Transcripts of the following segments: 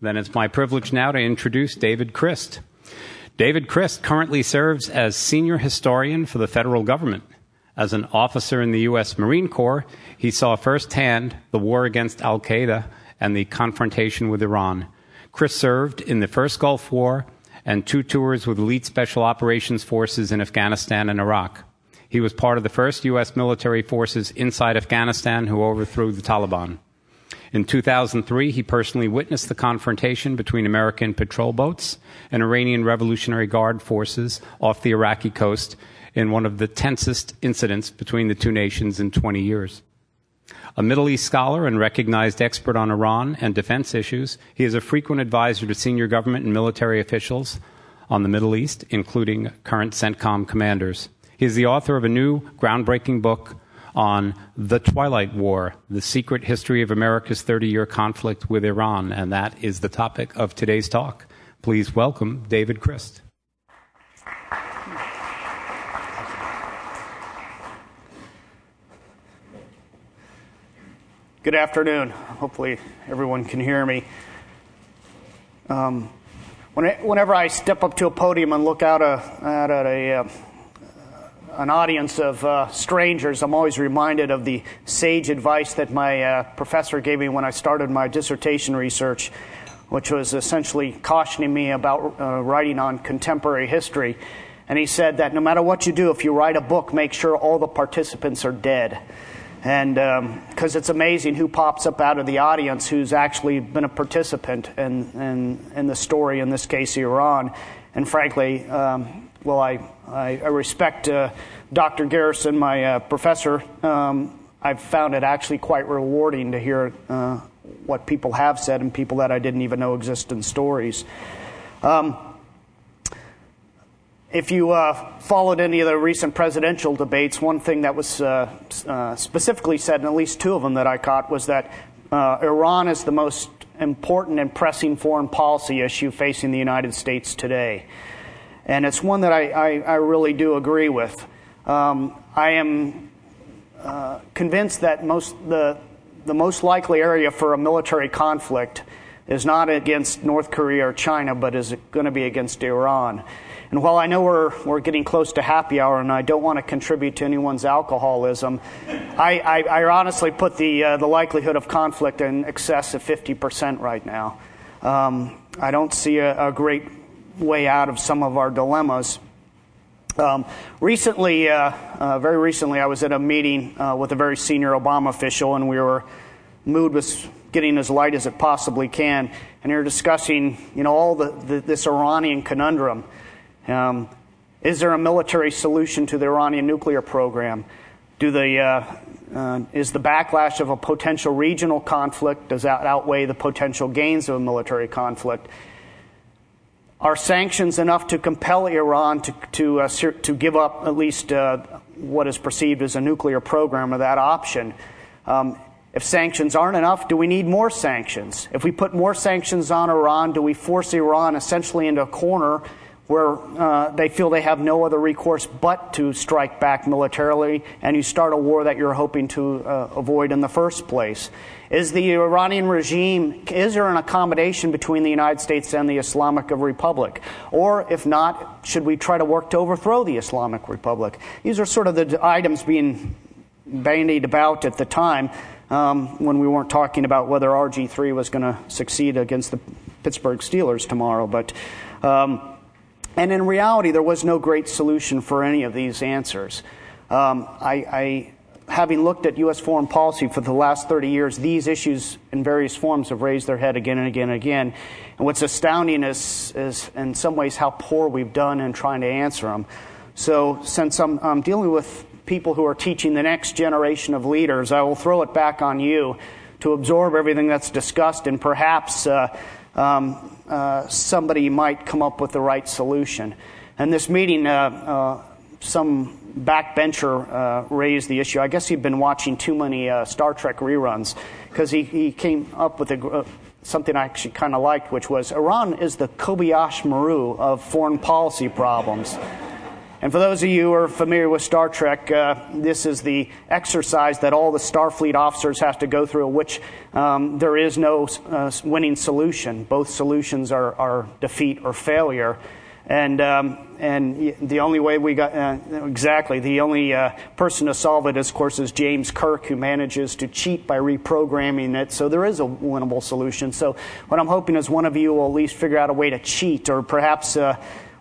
Then it's my privilege now to introduce David Crist. David Crist currently serves as senior historian for the federal government. As an officer in the U.S. Marine Corps, he saw firsthand the war against al-Qaeda and the confrontation with Iran. Crist served in the first Gulf War and 2 tours with elite special operations forces in Afghanistan and Iraq. He was part of the first U.S. military forces inside Afghanistan who overthrew the Taliban. In 2003, he personally witnessed the confrontation between American patrol boats and Iranian Revolutionary Guard forces off the Iraqi coast in one of the tensest incidents between the two nations in 20 years. A Middle East scholar and recognized expert on Iran and defense issues, he is a frequent advisor to senior government and military officials on the Middle East, including current CENTCOM commanders. He is the author of a new groundbreaking book on The Twilight War, the secret history of America's 30-year conflict with Iran, and that is the topic of today's talk. Please welcome David Crist. Good afternoon. Hopefully everyone can hear me. Whenever I step up to a podium and look out at an audience of strangers, I'm always reminded of the sage advice that my professor gave me when I started my dissertation research, which was essentially cautioning me about writing on contemporary history. And he said that no matter what you do, if you write a book, make sure all the participants are dead. And because it's amazing who pops up out of the audience who's actually been a participant in the story, in this case, Iran. And frankly, I respect Dr. Garrison, my professor. I've found it actually quite rewarding to hear what people have said and people that I didn't even know exist in stories. If you followed any of the recent presidential debates, one thing that was specifically said, and at least 2 of them that I caught, was that Iran is the most important and pressing foreign policy issue facing the United States today. And it's one that I really do agree with. I am convinced that the most likely area for a military conflict is not against North Korea or China, but is going to be against Iran. And while I know we're getting close to happy hour, and I don't want to contribute to anyone's alcoholism, I honestly put the likelihood of conflict in excess of 50% right now. I don't see a great way out of some of our dilemmas. Very recently, I was at a meeting with a very senior Obama official, and the mood was getting as light as it possibly can, and they were discussing, all this Iranian conundrum. Is there a military solution to the Iranian nuclear program? Is the backlash of a potential regional conflict, does that outweigh the potential gains of a military conflict? Are sanctions enough to compel Iran to give up at least what is perceived as a nuclear program, or that option? If sanctions aren't enough, do we need more sanctions? If we put more sanctions on Iran, do we force Iran essentially into a corner where they feel they have no other recourse but to strike back militarily, and you start a war that you're hoping to avoid in the first place? Is the Iranian regime, is there an accommodation between the United States and the Islamic Republic? Or if not, should we try to work to overthrow the Islamic Republic? These are sort of the items being bandied about at the time when we weren't talking about whether RG3 was going to succeed against the Pittsburgh Steelers tomorrow. But and in reality, there was no great solution for any of these answers. Having looked at U.S. foreign policy for the last 30 years, these issues in various forms have raised their head again and again and again. And what's astounding is in some ways how poor we've done in trying to answer them. So since I'm dealing with people who are teaching the next generation of leaders, I will throw it back on you to absorb everything that's discussed, and perhaps somebody might come up with the right solution. And this meeting, some backbencher raised the issue. I guess he'd been watching too many Star Trek reruns, because he came up with something I actually kind of liked, which was Iran is the Kobayashi Maru of foreign policy problems. And for those of you who are familiar with Star Trek, this is the exercise that all the Starfleet officers have to go through, which there is no winning solution. Both solutions are defeat or failure. And the only way we got the only person to solve it, of course, is James Kirk, who manages to cheat by reprogramming it. So there is a winnable solution. So what I'm hoping is one of you will at least figure out a way to cheat, or perhaps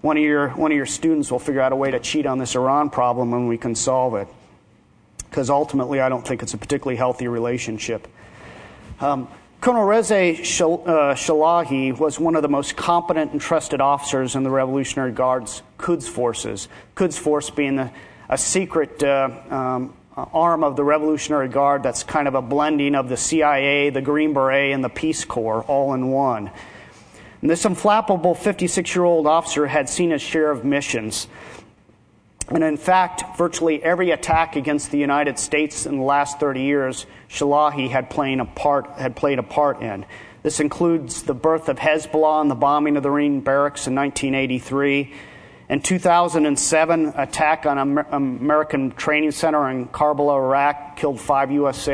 one of your students will figure out a way to cheat on this Iran problem, and we can solve it. Because ultimately, I don't think it's a particularly healthy relationship. Colonel Reza Shalahi was one of the most competent and trusted officers in the Revolutionary Guard's Quds forces. Quds Force being a secret arm of the Revolutionary Guard that's kind of a blending of the CIA, the Green Beret, and the Peace Corps all in one. And this unflappable 56-year-old officer had seen his share of missions. And in fact, virtually every attack against the United States in the last 30 years, Shalahi had played a part in. This includes the birth of Hezbollah and the bombing of the Marine barracks in 1983. In 2007, attack on an American training center in Karbala, Iraq, killed 5 U.S.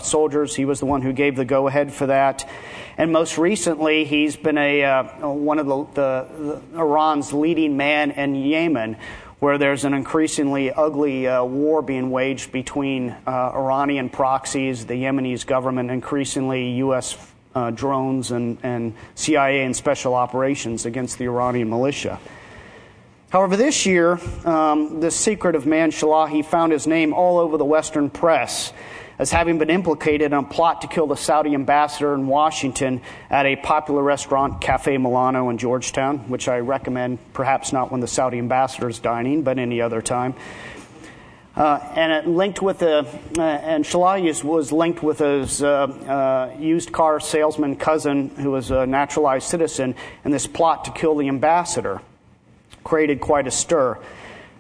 soldiers. He was the one who gave the go-ahead for that. And most recently, he's been one of the Iran's leading man in Yemen, where there's an increasingly ugly war being waged between Iranian proxies, the Yemeni government, increasingly U.S. drones and CIA and special operations against the Iranian militia. However, this year, this secretive man, Shalahi, found his name all over the Western press as having been implicated in a plot to kill the Saudi ambassador in Washington at a popular restaurant, Cafe Milano in Georgetown, which I recommend, perhaps not when the Saudi ambassador is dining, but any other time. And it linked with and Shalahi was linked with his used car salesman cousin, who was a naturalized citizen, in this plot to kill the ambassador. Created quite a stir.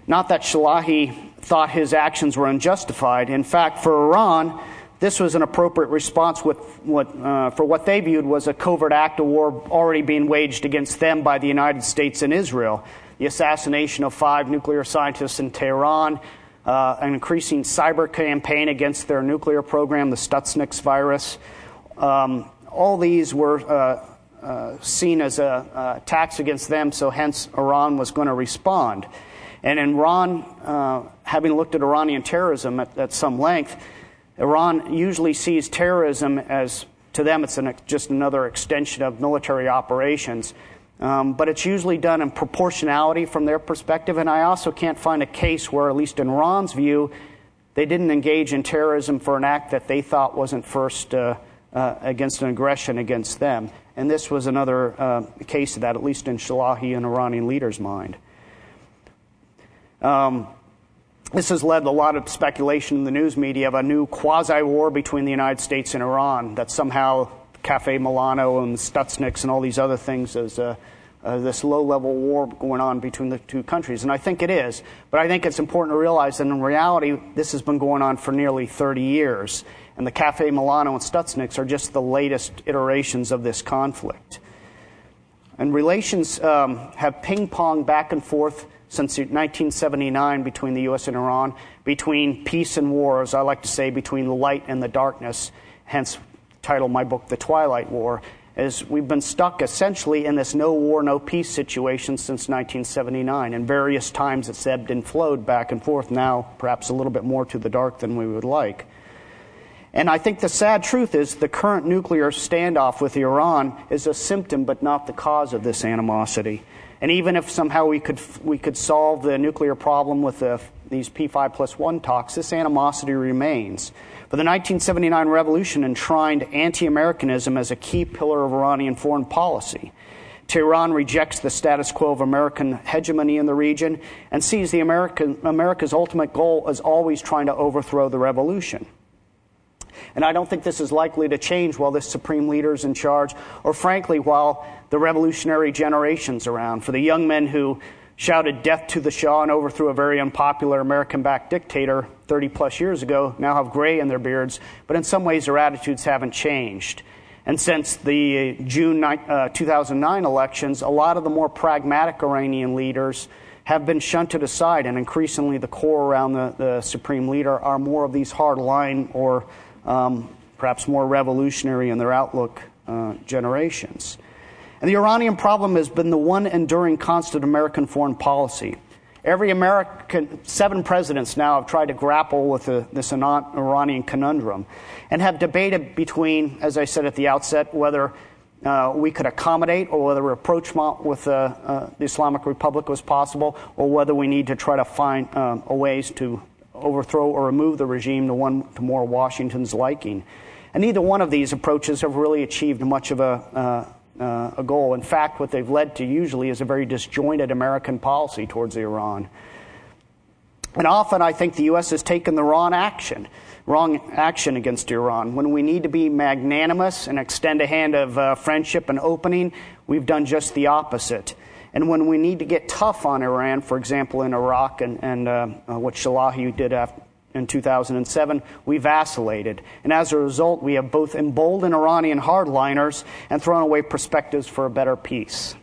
Not that Shalahi thought his actions were unjustified. In fact, for Iran, this was an appropriate response for what they viewed was a covert act of war already being waged against them by the United States and Israel. The assassination of 5 nuclear scientists in Tehran, an increasing cyber campaign against their nuclear program, the Stuxnet virus. All these were seen as attacks against them, so hence Iran was going to respond. And in Iran, having looked at Iranian terrorism at some length, Iran usually sees terrorism as, to them, it's just another extension of military operations. But it's usually done in proportionality from their perspective, and I also can't find a case where, at least in Iran's view, they didn't engage in terrorism for an act that they thought wasn't first against an aggression against them. And this was another case of that, at least in Shalahi and Iranian leaders' mind. This has led to a lot of speculation in the news media of a new quasi-war between the United States and Iran, that somehow Cafe Milano and Stuxnet and all these other things is this low-level war going on between the two countries. And I think it is. But I think it's important to realize that in reality, this has been going on for nearly 30 years. And the Cafe Milano and Stuxnet are just the latest iterations of this conflict. And relations have ping-ponged back and forth since 1979 between the U.S. and Iran, between peace and war, as I like to say, between the light and the darkness, hence title of my book, The Twilight War, as we've been stuck essentially in this no war, no peace situation since 1979. And various times it's ebbed and flowed back and forth, now perhaps a little bit more to the dark than we would like. And I think the sad truth is the current nuclear standoff with Iran is a symptom but not the cause of this animosity. And even if somehow we could solve the nuclear problem with these P5+1 talks, this animosity remains. But the 1979 revolution enshrined anti-Americanism as a key pillar of Iranian foreign policy. Tehran rejects the status quo of American hegemony in the region and sees America's ultimate goal as always trying to overthrow the revolution. And I don't think this is likely to change while this supreme leader is in charge, or frankly, while the revolutionary generation's around. For the young men who shouted death to the Shah and overthrew a very unpopular American-backed dictator 30-plus years ago now have gray in their beards, but in some ways their attitudes haven't changed. And since the June 2009 elections, a lot of the more pragmatic Iranian leaders have been shunted aside, and increasingly the core around the supreme leader are more of these hard-line or perhaps more revolutionary in their outlook generations. And the Iranian problem has been the one enduring constant American foreign policy. Every American, 7 presidents now have tried to grapple with this Iranian conundrum and have debated between, as I said at the outset, whether we could accommodate or whether rapprochement with the Islamic Republic was possible, or whether we need to try to find ways to overthrow or remove the regime to one to more Washington's liking. And neither one of these approaches have really achieved much of a goal. In fact, what they've led to usually is a very disjointed American policy towards Iran. And often I think the U.S. has taken the wrong action against Iran. When we need to be magnanimous and extend a hand of friendship and opening, we've done just the opposite. And when we need to get tough on Iran, for example, in Iraq and what Shalahi did in 2007, we vacillated. And as a result, we have both emboldened Iranian hardliners and thrown away perspectives for a better peace.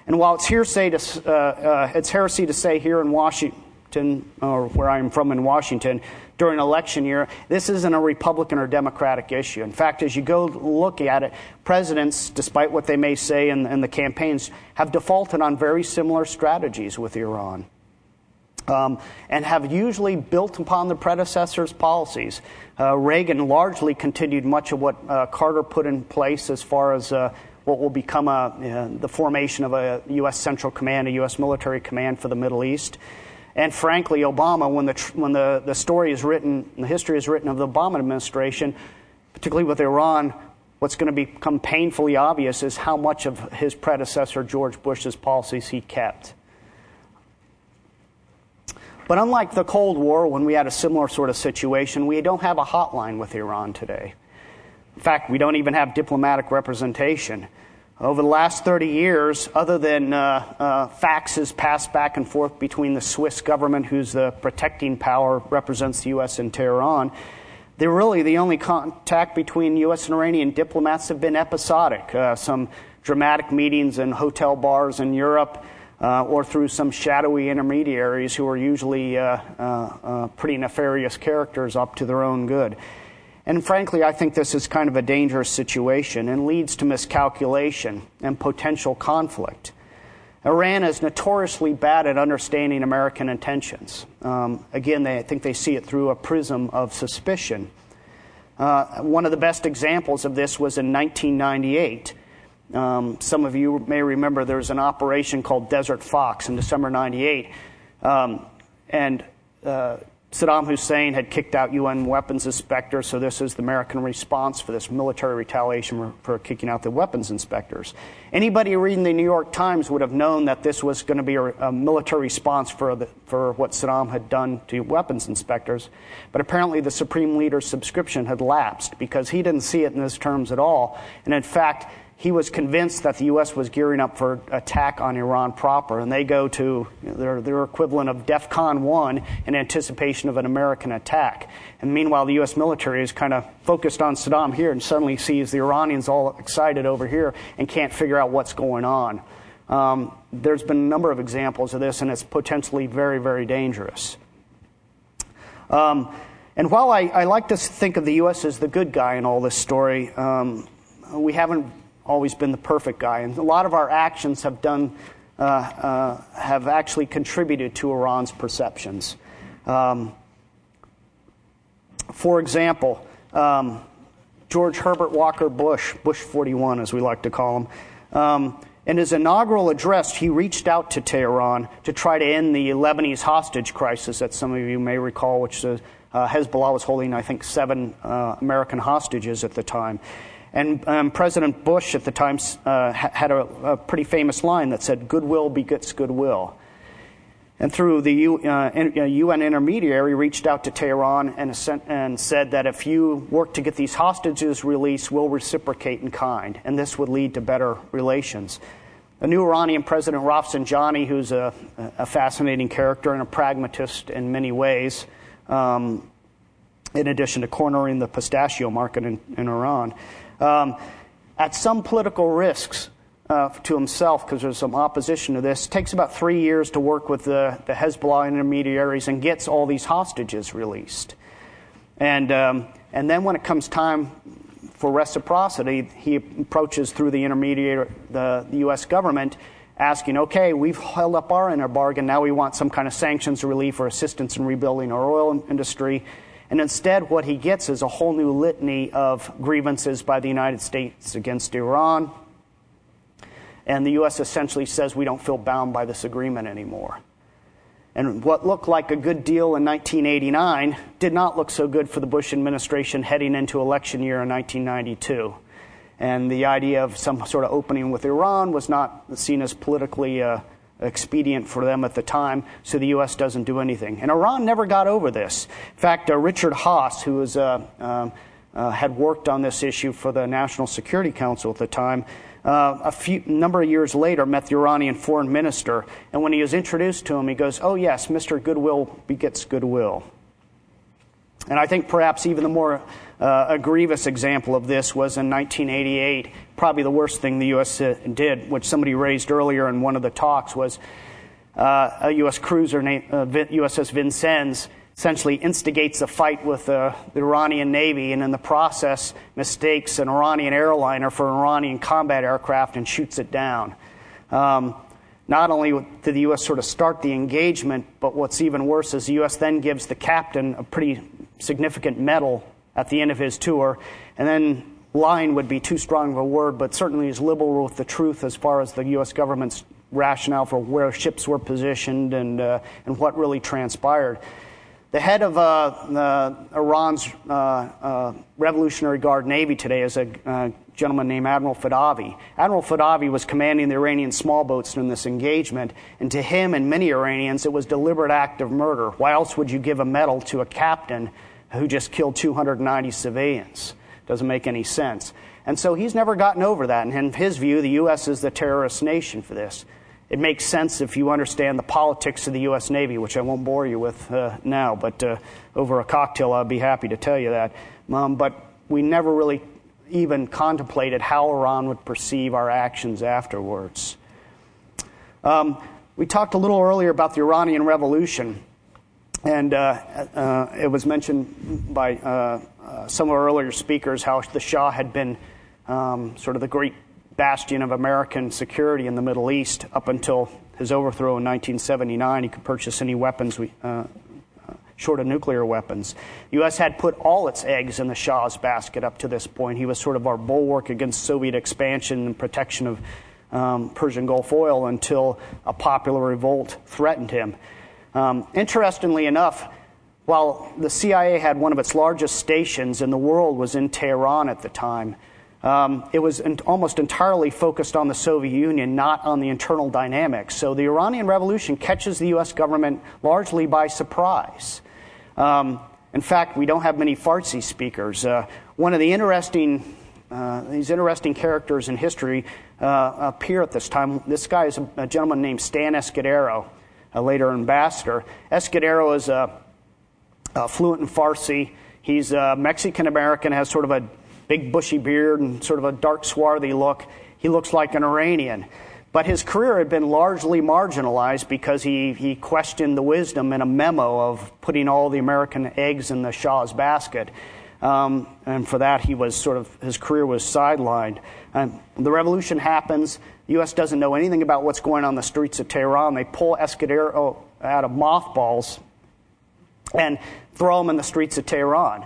And while it's heresy to say here in Washington, or where I'm from in Washington, during election year, this isn't a Republican or Democratic issue. In fact, as you go look at it, presidents, despite what they may say in the campaigns, have defaulted on very similar strategies with Iran. And have usually built upon the predecessors' policies. Reagan largely continued much of what Carter put in place as far as what will become the formation of a U.S. Central Command, a U.S. military command for the Middle East. And frankly, Obama, when the story is written, the history is written of the Obama administration, particularly with Iran, what's going to become painfully obvious is how much of his predecessor, George Bush's policies, he kept. But unlike the Cold War, when we had a similar sort of situation, we don't have a hotline with Iran today. In fact, we don't even have diplomatic representation. Over the last 30 years, other than faxes passed back and forth between the Swiss government, who's the protecting power, represents the U.S. in Tehran, the only contact between U.S. and Iranian diplomats have been episodic. Some dramatic meetings in hotel bars in Europe, or through some shadowy intermediaries who are usually pretty nefarious characters up to their own good. And frankly, I think this is kind of a dangerous situation and leads to miscalculation and potential conflict. Iran is notoriously bad at understanding American intentions. Again, I think they see it through a prism of suspicion. One of the best examples of this was in 1998. Some of you may remember there was an operation called Desert Fox in December 98. And Saddam Hussein had kicked out UN weapons inspectors, so this is the American response for this military retaliation for kicking out the weapons inspectors. Anybody reading the New York Times would have known that this was going to be a military response for what Saddam had done to weapons inspectors. But apparently the Supreme Leader's subscription had lapsed because he didn't see it in those terms at all. And in fact, he was convinced that the U.S. was gearing up for attack on Iran proper, and they go to their equivalent of DEFCON 1 in anticipation of an American attack. And meanwhile, the U.S. military is kind of focused on Saddam here and suddenly sees the Iranians all excited over here and can't figure out what's going on. There's been a number of examples of this, and it's potentially very, very dangerous. And while I like to think of the U.S. as the good guy in all this story, we haven't always been the perfect guy, and a lot of our actions have actually contributed to Iran's perceptions. For example, George Herbert Walker Bush, Bush 41 as we like to call him, in his inaugural address, he reached out to Tehran to try to end the Lebanese hostage crisis that some of you may recall, which Hezbollah was holding, I think, 7 American hostages at the time. And President Bush at the time had a pretty famous line that said, "Goodwill begets goodwill." And through the UN intermediary reached out to Tehran and said that if you work to get these hostages released, we'll reciprocate in kind. And this would lead to better relations. The new Iranian President Rafsanjani, who's a fascinating character and a pragmatist in many ways, in addition to cornering the pistachio market in Iran, at some political risks, to himself, because there's some opposition to this, takes about 3 years to work with the Hezbollah intermediaries and gets all these hostages released. And then when it comes time for reciprocity, he approaches through the intermediary, the U.S. government, asking, okay, we've held up our end of bargain, now we want some kind of sanctions relief or assistance in rebuilding our oil industry. And instead, what he gets is a whole new litany of grievances by the United States against Iran. And the U.S. essentially says we don't feel bound by this agreement anymore. And what looked like a good deal in 1989 did not look so good for the Bush administration heading into election year in 1992. And the idea of some sort of opening with Iran was not seen as politically expedient for them at the time, so the U.S. doesn't do anything. And Iran never got over this. In fact, Richard Haas, who was, had worked on this issue for the National Security Council at the time, a number of years later met the Iranian foreign minister, and when he was introduced to him, he goes, oh yes, Mr. Goodwill begets goodwill. And I think perhaps even the more a grievous example of this was in 1988. Probably the worst thing the U.S. did, which somebody raised earlier in one of the talks, was a U.S. cruiser named USS Vincennes essentially instigates a fight with the Iranian Navy, and in the process mistakes an Iranian airliner for an Iranian combat aircraft and shoots it down. Not only did the U.S. sort of start the engagement, but what's even worse is the U.S. then gives the captain a pretty significant medal at the end of his tour, and then lying would be too strong of a word, but certainly is liberal with the truth as far as the U.S. government's rationale for where ships were positioned and what really transpired. The head of Iran's Revolutionary Guard Navy today is a gentleman named Admiral Fadavi. Admiral Fadavi was commanding the Iranian small boats in this engagement, and to him and many Iranians it was a deliberate act of murder. Why else would you give a medal to a captain who just killed 290 civilians? Doesn't make any sense. And so he's never gotten over that, and in his view the U.S. is the terrorist nation for this. It makes sense if you understand the politics of the U.S. Navy, which I won't bore you with now, but over a cocktail I'd be happy to tell you that. But we never really even contemplated how Iran would perceive our actions afterwards. We talked a little earlier about the Iranian Revolution, and it was mentioned by some of our earlier speakers how the Shah had been sort of the great bastion of American security in the Middle East up until his overthrow in 1979. He could purchase any weapons short of nuclear weapons. The U.S. had put all its eggs in the Shah's basket up to this point. He was sort of our bulwark against Soviet expansion and protection of Persian Gulf oil until a popular revolt threatened him. Interestingly enough, while the CIA had one of its largest stations in the world was in Tehran at the time, it was almost entirely focused on the Soviet Union, not on the internal dynamics. So the Iranian Revolution catches the U.S. government largely by surprise. In fact, we don't have many Farsi speakers. One of the these interesting characters in history appear at this time. This guy is a gentleman named Stan Escudero, a later ambassador. Escudero is fluent in Farsi. He's Mexican-American, has sort of a big bushy beard and sort of a dark swarthy look. He looks like an Iranian. But his career had been largely marginalized because he questioned the wisdom in a memo of putting all the American eggs in the Shah's basket. And for that, his career was sidelined. The revolution happens. The U.S. doesn't know anything about what's going on in the streets of Tehran. They pull Escudero out of mothballs and throw him in the streets of Tehran.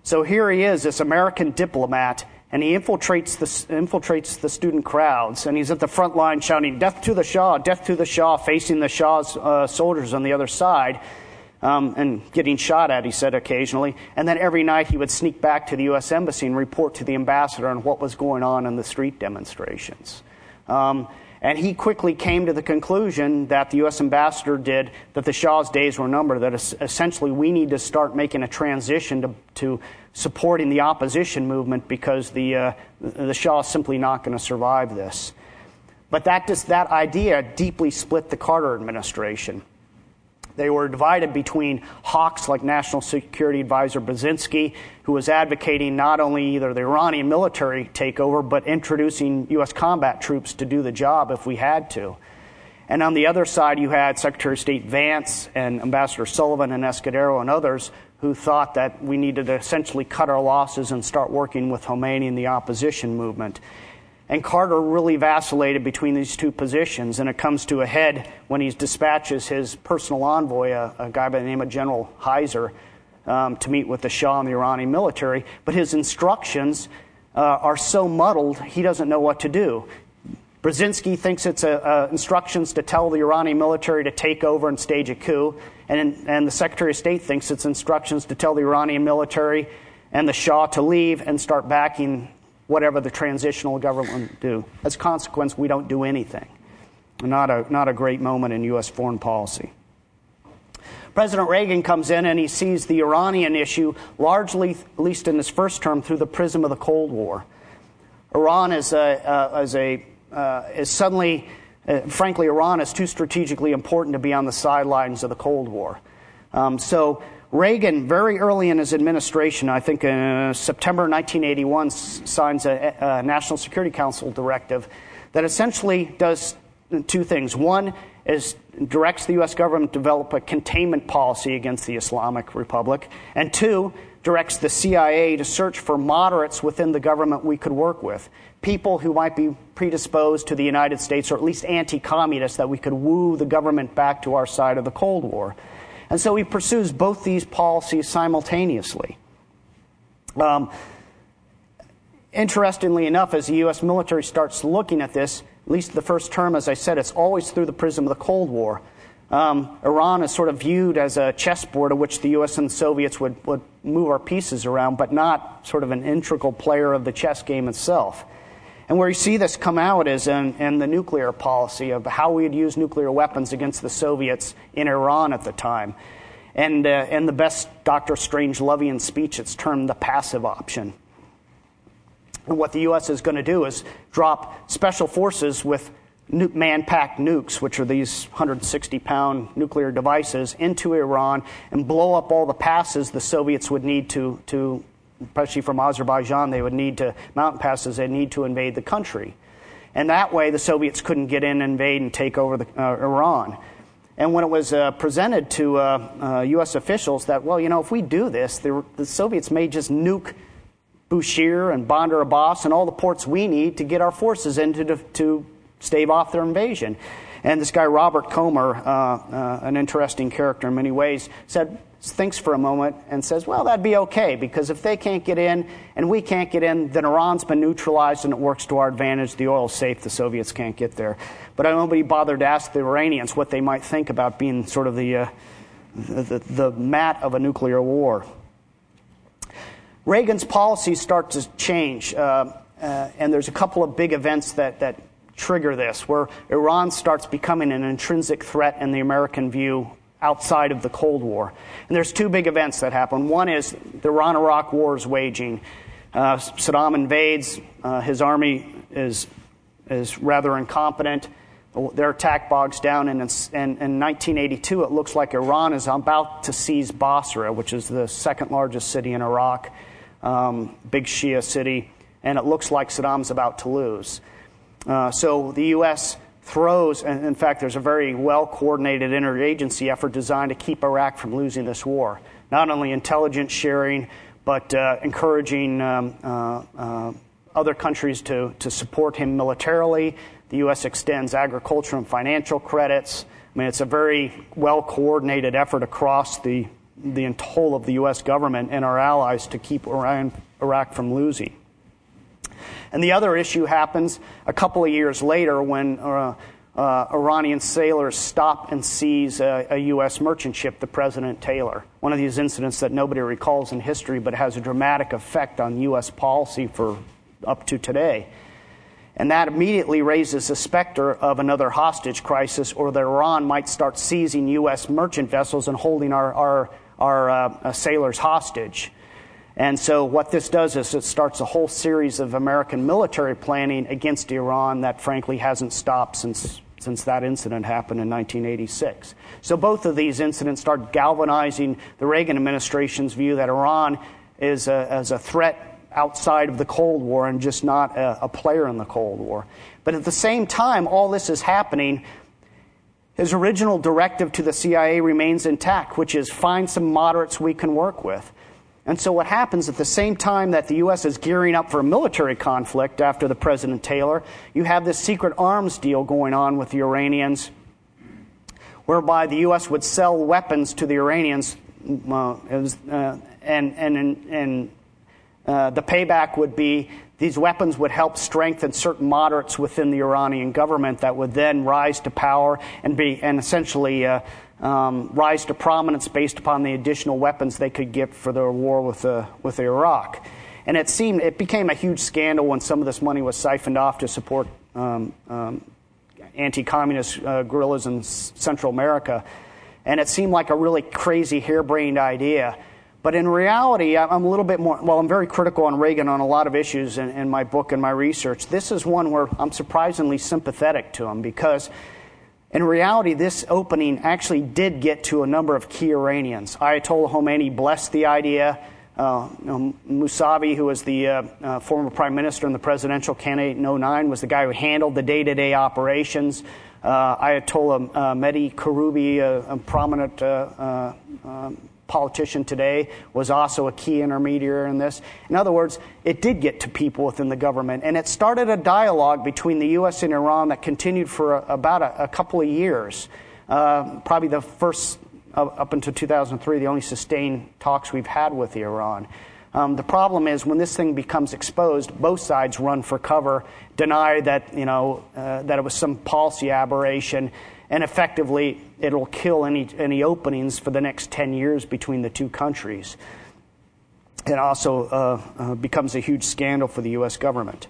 So here he is, this American diplomat, and he infiltrates the student crowds, and he's at the front line shouting, "Death to the Shah," facing the Shah's soldiers on the other side, and getting shot at, he said occasionally. And then every night he would sneak back to the U.S. Embassy and report to the ambassador on what was going on in the street demonstrations. And he quickly came to the conclusion that the U.S. ambassador did, that the Shah's days were numbered, that essentially we need to start making a transition to supporting the opposition movement because the Shah is simply not going to survive this. But that idea deeply split the Carter administration. They were divided between hawks like National Security Advisor Brzezinski, who was advocating not only either the Iranian military takeover, but introducing U.S. combat troops to do the job if we had to. And on the other side, you had Secretary of State Vance and Ambassador Sullivan and Escudero and others who thought that we needed to essentially cut our losses and start working with Khomeini and the opposition movement. And Carter really vacillated between these two positions, and it comes to a head when he dispatches his personal envoy, a guy by the name of General Heiser, to meet with the Shah and the Iranian military. But his instructions are so muddled, he doesn't know what to do. Brzezinski thinks it's instructions to tell the Iranian military to take over and stage a coup, and the Secretary of State thinks it's instructions to tell the Iranian military and the Shah to leave and start backing whatever the transitional government will do. As a consequence, we don't do anything. Not a great moment in U.S. foreign policy. President Reagan comes in and he sees the Iranian issue largely, at least in his first term, through the prism of the Cold War. Iran is suddenly, frankly, Iran is too strategically important to be on the sidelines of the Cold War. So Reagan, very early in his administration, I think in September 1981, signs a National Security Council directive that essentially does two things. One is directs the U.S. government to develop a containment policy against the Islamic Republic, and two, directs the CIA to search for moderates within the government we could work with, people who might be predisposed to the United States or at least anti-communist, that we could woo the government back to our side of the Cold War. And so he pursues both these policies simultaneously. Interestingly enough, as the U.S. military starts looking at this, at least the first term, as I said, it's always through the prism of the Cold War. Iran is sort of viewed as a chessboard of which the U.S. and the Soviets would move our pieces around, but not sort of an integral player of the chess game itself. And where you see this come out is in the nuclear policy of how we'd use nuclear weapons against the Soviets in Iran at the time. And in the best Dr. Strange-Lovian speech, it's termed the passive option. And what the U.S. is going to do is drop special forces with man-packed nukes, which are these 160-pound nuclear devices, into Iran and blow up all the passes the Soviets would need to especially from Azerbaijan, they would need to, mountain passes, they'd need to invade the country. And that way, the Soviets couldn't get in, invade, and take over Iran. And when it was presented to U.S. officials that, well, you know, if we do this, the Soviets may just nuke Bushehr and Bandar Abbas and all the ports we need to get our forces in to stave off their invasion. And this guy, Robert Comer, an interesting character in many ways, thinks for a moment and says, well, that'd be okay, because if they can't get in and we can't get in, then Iran's been neutralized and it works to our advantage. The oil's safe. The Soviets can't get there. But nobody bothered to ask the Iranians what they might think about being sort of the mat of a nuclear war. Reagan's policies start to change, and there's a couple of big events that trigger this, where Iran starts becoming an intrinsic threat in the American view outside of the Cold War. And there's two big events that happen. One is the Iran-Iraq war is waging. Saddam invades. His army is rather incompetent. Their attack bogs down. And in 1982, it looks like Iran is about to seize Basra, which is the second largest city in Iraq, big Shia city. And it looks like Saddam's about to lose. So the U.S. throws, and in fact, there's a very well-coordinated interagency effort designed to keep Iraq from losing this war. Not only intelligence sharing, but encouraging other countries to support him militarily. The U.S. extends agricultural and financial credits. I mean, it's a very well-coordinated effort across the whole of the U.S. government and our allies to keep Iraq from losing. And the other issue happens a couple of years later when Iranian sailors stop and seize a U.S. merchant ship, the President Taylor. One of these incidents that nobody recalls in history, but has a dramatic effect on U.S. policy for up to today. And that immediately raises the specter of another hostage crisis, or that Iran might start seizing U.S. merchant vessels and holding our sailors hostage. And so what this does is it starts a whole series of American military planning against Iran that frankly hasn't stopped since since that incident happened in 1986. So both of these incidents start galvanizing the Reagan administration's view that Iran is as a threat outside of the Cold War and just not a player in the Cold War. But at the same time, all this is happening, his original directive to the CIA remains intact, which is find some moderates we can work with. And so what happens at the same time that the U.S. is gearing up for a military conflict after the President Taylor, you have this secret arms deal going on with the Iranians, whereby the U.S. would sell weapons to the Iranians, the payback would be these weapons would help strengthen certain moderates within the Iranian government that would then rise to power and essentially rise to prominence based upon the additional weapons they could get for their war with Iraq. And it became a huge scandal when some of this money was siphoned off to support anti-communist guerrillas in Central America. And it seemed like a really crazy, harebrained idea. But in reality, I'm a little bit more, well, I'm very critical on Reagan on a lot of issues in my book and my research. This is one where I'm surprisingly sympathetic to him because in reality, this opening actually did get to a number of key Iranians. Ayatollah Khomeini blessed the idea. Mousavi, who was the former prime minister and the presidential candidate in 2009, was the guy who handled the day-to-day operations. Ayatollah Mehdi Karoubi, a prominent politician today, was also a key intermediary in this. In other words, it did get to people within the government, and it started a dialogue between the U.S. and Iran that continued for about a couple of years. Probably the first, up until 2003, the only sustained talks we've had with Iran. The problem is when this thing becomes exposed, both sides run for cover, deny that that it was some policy aberration, and effectively it'll kill any openings for the next 10 years between the two countries. It also becomes a huge scandal for the U.S. government.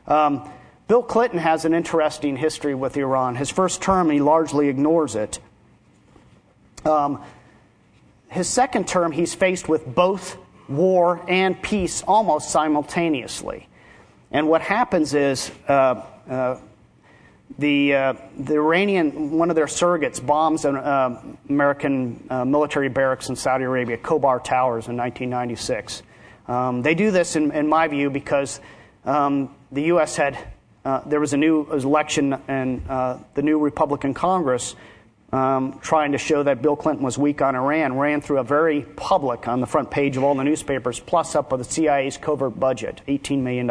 Bill Clinton has an interesting history with Iran. His first term, he largely ignores it. His second term, he's faced with both war and peace almost simultaneously. And what happens is the Iranian, one of their surrogates, bombs an American military barracks in Saudi Arabia, Khobar Towers, in 1996. They do this, in my view, because the U.S. had, there was a new election and the new Republican Congress trying to show that Bill Clinton was weak on Iran, ran through a very public, on the front page of all the newspapers, plus up with the CIA's covert budget, $18 million.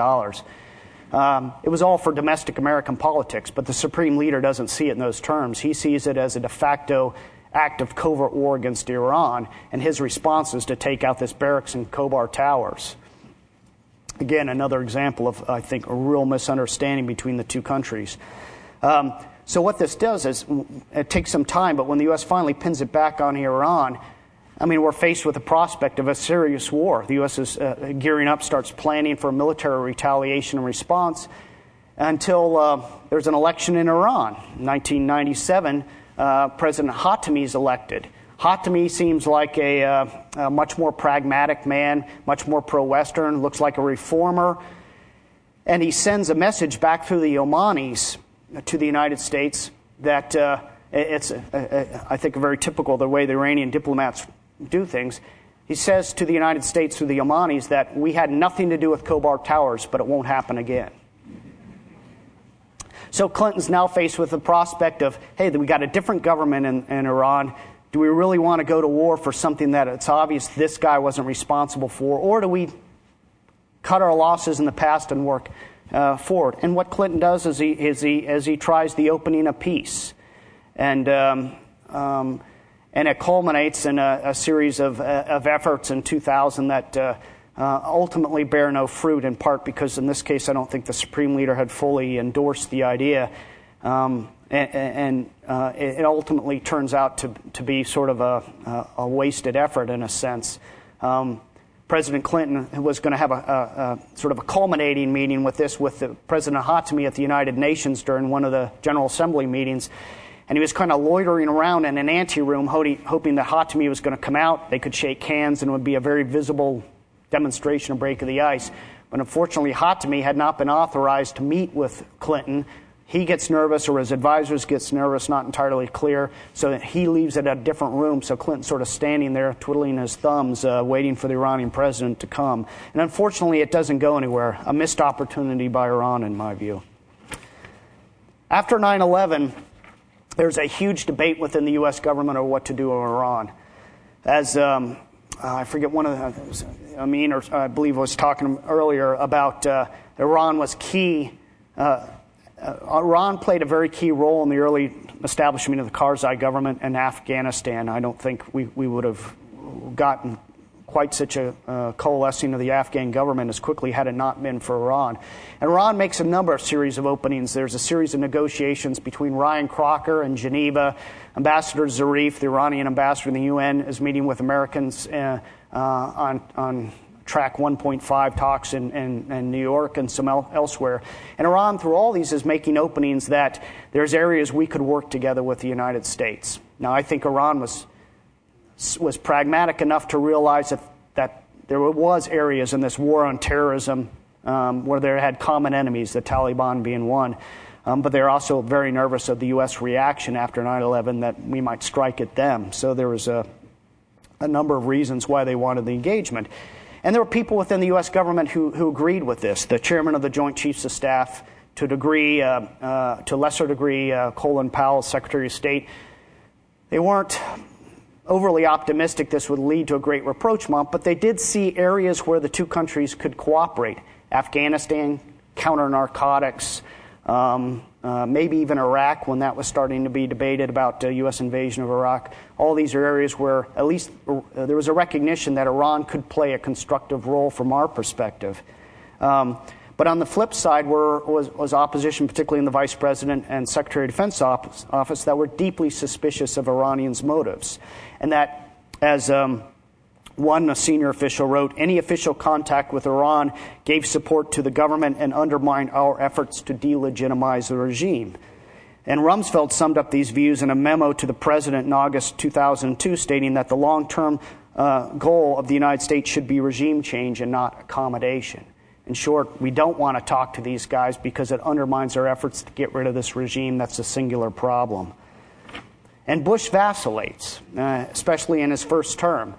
It was all for domestic American politics, but the Supreme Leader doesn't see it in those terms. He sees it as a de facto act of covert war against Iran, and his response is to take out this barracks in Khobar Towers. Again, another example of, I think, a real misunderstanding between the two countries. So what this does is, it takes some time, but when the U.S. finally pins it back on Iran, I mean, we're faced with the prospect of a serious war. The U.S. is gearing up, starts planning for military retaliation and response until there's an election in Iran. In 1997, President Khatami is elected. Khatami seems like a much more pragmatic man, much more pro-Western, looks like a reformer. And he sends a message back through the Omanis to the United States that it's, I think, very typical the way the Iranian diplomats do things. He says to the United States through the Omanis that we had nothing to do with Khobar Towers, but it won't happen again. So Clinton's now faced with the prospect of, hey, we got a different government in Iran. Do we really want to go to war for something that it's obvious this guy wasn't responsible for, or do we cut our losses in the past and work forward? And what Clinton does is he tries the opening of peace, and it culminates in a series of efforts in 2000 that ultimately bear no fruit, in part because in this case I don't think the Supreme Leader had fully endorsed the idea, and it ultimately turns out to be sort of a wasted effort in a sense. President Clinton was going to have a sort of a culminating meeting with this with President Khatami at the United Nations during one of the General Assembly meetings. And he was kind of loitering around in an anteroom, hoping that Khatami was going to come out. They could shake hands and it would be a very visible demonstration of break of the ice. But unfortunately, Khatami had not been authorized to meet with Clinton. he gets nervous or his advisors gets nervous, not entirely clear, so he leaves it at a different room, so Clinton's sort of standing there twiddling his thumbs, waiting for the Iranian president to come. And unfortunately, it doesn't go anywhere. A missed opportunity by Iran, in my view. After 9/11, there's a huge debate within the U.S. government over what to do with Iran. As I forget, one of the, Amin, or I believe was talking earlier about Iran was key. Iran played a very key role in the early establishment of the Karzai government in Afghanistan. I don't think we would have gotten quite such a coalescing of the Afghan government as quickly had it not been for Iran. And Iran makes a number of series of openings. There's a series of negotiations between Ryan Crocker in Geneva. Ambassador Zarif, the Iranian ambassador in the UN, is meeting with Americans on track 1.5 talks in New York and some elsewhere. And Iran, through all these, is making openings that there's areas we could work together with the United States. Now, I think Iran was pragmatic enough to realize that there was areas in this war on terrorism where they had common enemies, the Taliban being one. But they're also very nervous of the U.S. reaction after 9/11 that we might strike at them. So there was a number of reasons why they wanted the engagement. And there were people within the U.S. government who agreed with this. The chairman of the Joint Chiefs of Staff, to a lesser degree, Colin Powell, Secretary of State. They weren't overly optimistic this would lead to a great rapprochement, but they did see areas where the two countries could cooperate. Afghanistan, counter-narcotics, maybe even Iraq when that was starting to be debated about the U.S. invasion of Iraq. All these are areas where at least there was a recognition that Iran could play a constructive role from our perspective. But on the flip side was opposition, particularly in the Vice President and Secretary of Defense office, that were deeply suspicious of Iranians' motives. And that, as a senior official wrote, any official contact with Iran gave support to the government and undermined our efforts to delegitimize the regime. And Rumsfeld summed up these views in a memo to the president in August 2002, stating that the long-term goal of the United States should be regime change and not accommodation. In short, we don't want to talk to these guys because it undermines our efforts to get rid of this regime. That's a singular problem. And Bush vacillates, especially in his first term.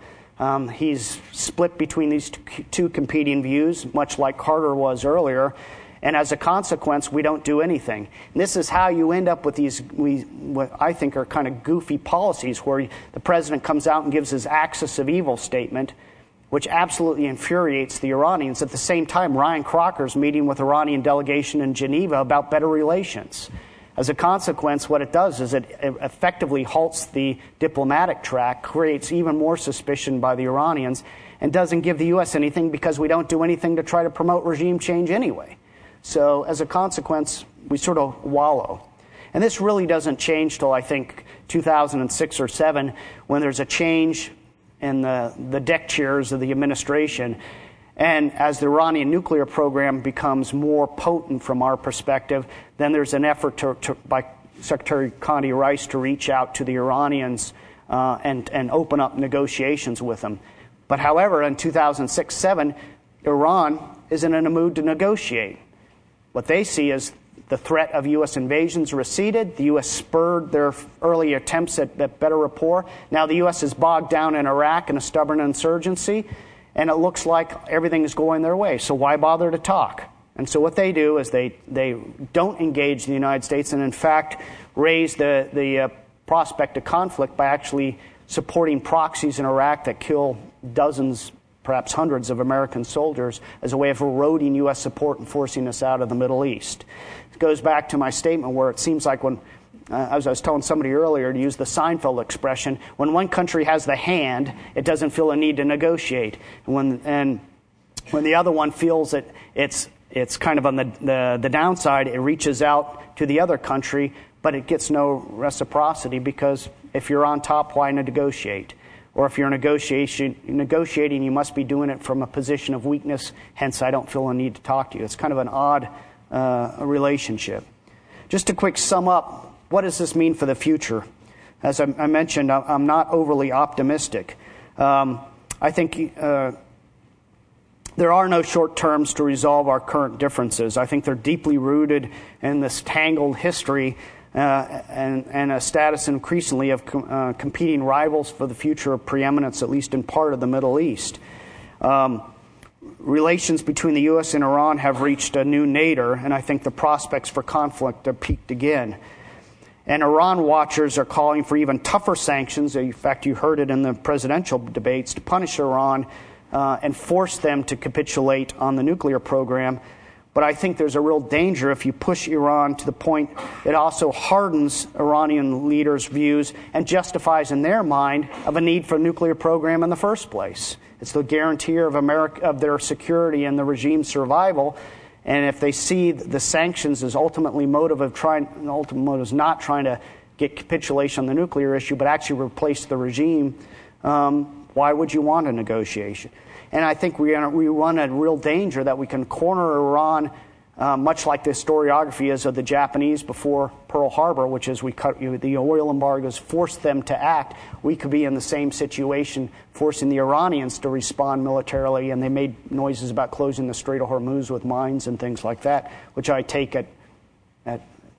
He's split between these two competing views, much like Carter was earlier. And as a consequence, we don't do anything. And this is how you end up with these, what I think are kind of goofy policies, where the president comes out and gives his axis of evil statement, which absolutely infuriates the Iranians. At the same time, Ryan Crocker's meeting with Iranian delegation in Geneva about better relations. As a consequence, what it does is it effectively halts the diplomatic track, creates even more suspicion by the Iranians, and doesn't give the U.S. anything because we don't do anything to try to promote regime change anyway. So as a consequence, we sort of wallow. And this really doesn't change till, I think, 2006 or 7, when there's a change in the deck chairs of the administration. And as the Iranian nuclear program becomes more potent from our perspective, then there's an effort by Secretary Condi Rice to reach out to the Iranians and open up negotiations with them. But however, in 2006-7, Iran isn't in a mood to negotiate. What they see is the threat of U.S. invasions receded. The U.S. spurred their early attempts at better rapport. Now the U.S. is bogged down in Iraq in a stubborn insurgency, and it looks like everything is going their way. So why bother to talk? And so what they do is they don't engage the United States, and in fact raise the prospect of conflict by actually supporting proxies in Iraq that kill dozens, perhaps hundreds of American soldiers as a way of eroding U.S. support and forcing us out of the Middle East. It goes back to my statement where it seems like when, as I was telling somebody earlier, to use the Seinfeld expression, when one country has the hand, it doesn't feel a need to negotiate. And when the other one feels that it's kind of on the downside, it reaches out to the other country, but it gets no reciprocity because if you're on top, why negotiate? Or if you're negotiating, you must be doing it from a position of weakness, hence I don't feel a need to talk to you. It's kind of an odd relationship. Just to quick sum up, what does this mean for the future? As I mentioned, I'm not overly optimistic. I think there are no short terms to resolve our current differences. I think they're deeply rooted in this tangled history and a status increasingly of competing rivals for the future of preeminence, at least in part of the Middle East. Relations between the U.S. and Iran have reached a new nadir, and I think the prospects for conflict have peaked again. And Iran watchers are calling for even tougher sanctions. In fact, you heard it in the presidential debates, to punish Iran and force them to capitulate on the nuclear program. But I think there's a real danger if you push Iran to the point it also hardens Iranian leaders' views and justifies in their mind of a need for a nuclear program in the first place. It's the guarantor of their security and the regime's survival. And if they see the sanctions as ultimately motive is not trying to get capitulation on the nuclear issue, but actually replace the regime, why would you want a negotiation? And I think we run a real danger that we can corner Iran, much like the historiography is of the Japanese before Pearl Harbor, which is the oil embargoes forced them to act. We could be in the same situation, forcing the Iranians to respond militarily, and they made noises about closing the Strait of Hormuz with mines and things like that, which I take at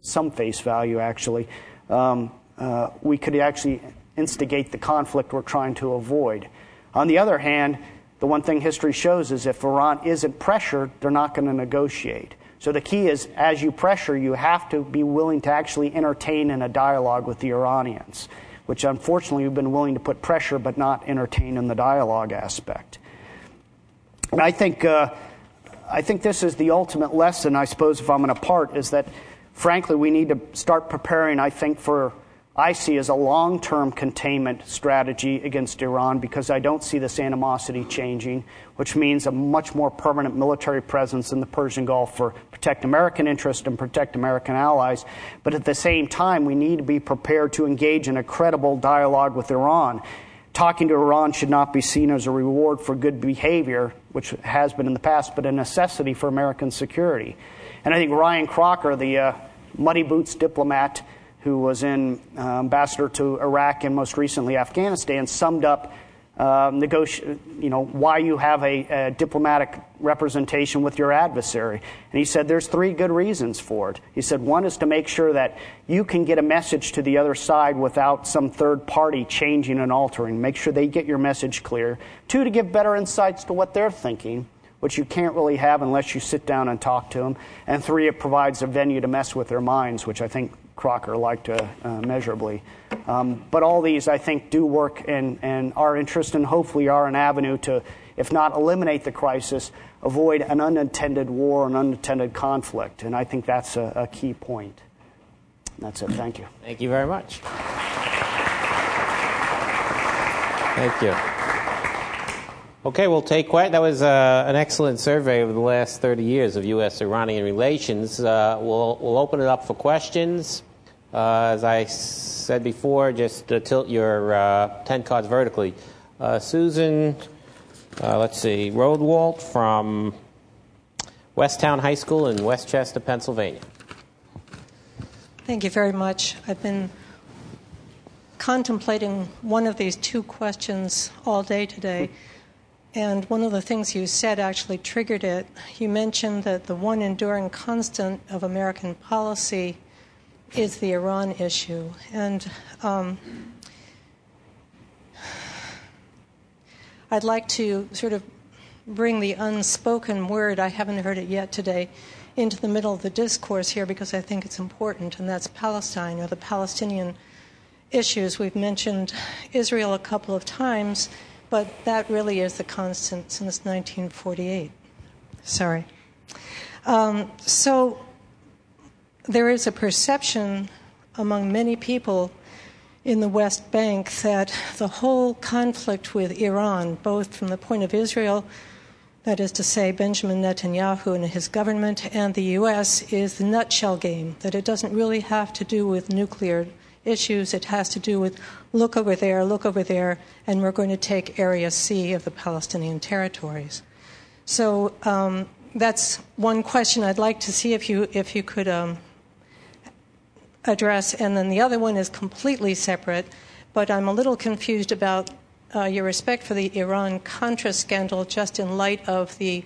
some face value, actually. We could actually instigate the conflict we're trying to avoid. On the other hand, the one thing history shows is if Iran isn't pressured, they're not going to negotiate. So the key is, as you pressure, you have to be willing to actually entertain in a dialogue with the Iranians, which unfortunately we've been willing to put pressure but not entertain in the dialogue aspect. And I think this is the ultimate lesson, I suppose, if I'm going to part, is that, frankly, we need to start preparing, I think, for I see as a long-term containment strategy against Iran, because I don't see this animosity changing, which means a much more permanent military presence in the Persian Gulf for protect American interests and protect American allies. But at the same time, we need to be prepared to engage in a credible dialogue with Iran. Talking to Iran should not be seen as a reward for good behavior, which has been in the past, but a necessity for American security. And I think Ryan Crocker, the muddy boots diplomat who was ambassador to Iraq and most recently Afghanistan, summed up why you have a diplomatic representation with your adversary. And he said there's three good reasons for it. He said one is to make sure that you can get a message to the other side without some third party changing and altering. Make sure they get your message clear. Two, to give better insights to what they're thinking, which you can't really have unless you sit down and talk to them. And three, it provides a venue to mess with their minds, which I think Crocker liked measurably. But all these, I think, do work in our interest and hopefully are an avenue to, if not eliminate the crisis, avoid an unintended war and unintended conflict. And I think that's a key point. That's it. Thank you. Thank you very much. Thank you. Okay, we'll take questions. That was an excellent survey of the last 30 years of U.S.-Iranian relations. We'll open it up for questions. As I said before, just tilt your 10 cards vertically. Susan, let's see, Rodewald from Westtown High School in Westchester, Pennsylvania. Thank you very much. I've been contemplating one of these two questions all day today. And one of the things you said actually triggered it. You mentioned that the one enduring constant of American policy is the Iran issue. And I'd like to sort of bring the unspoken word, I haven't heard it yet today, into the middle of the discourse here because I think it's important, and that's Palestine, or the Palestinian issues. We've mentioned Israel a couple of times, but that really is the constant since 1948. Sorry. So there is a perception among many people in the West Bank that the whole conflict with Iran, both from the point of Israel, that is to say Benjamin Netanyahu and his government, and the U.S., is the nutshell game, that it doesn't really have to do with nuclear issues. It has to do with look over there, and we're going to take Area C of the Palestinian territories. So that's one question I'd like to see if you could address. And then the other one is completely separate, but I'm a little confused about your respect for the Iran-Contra scandal just in light of the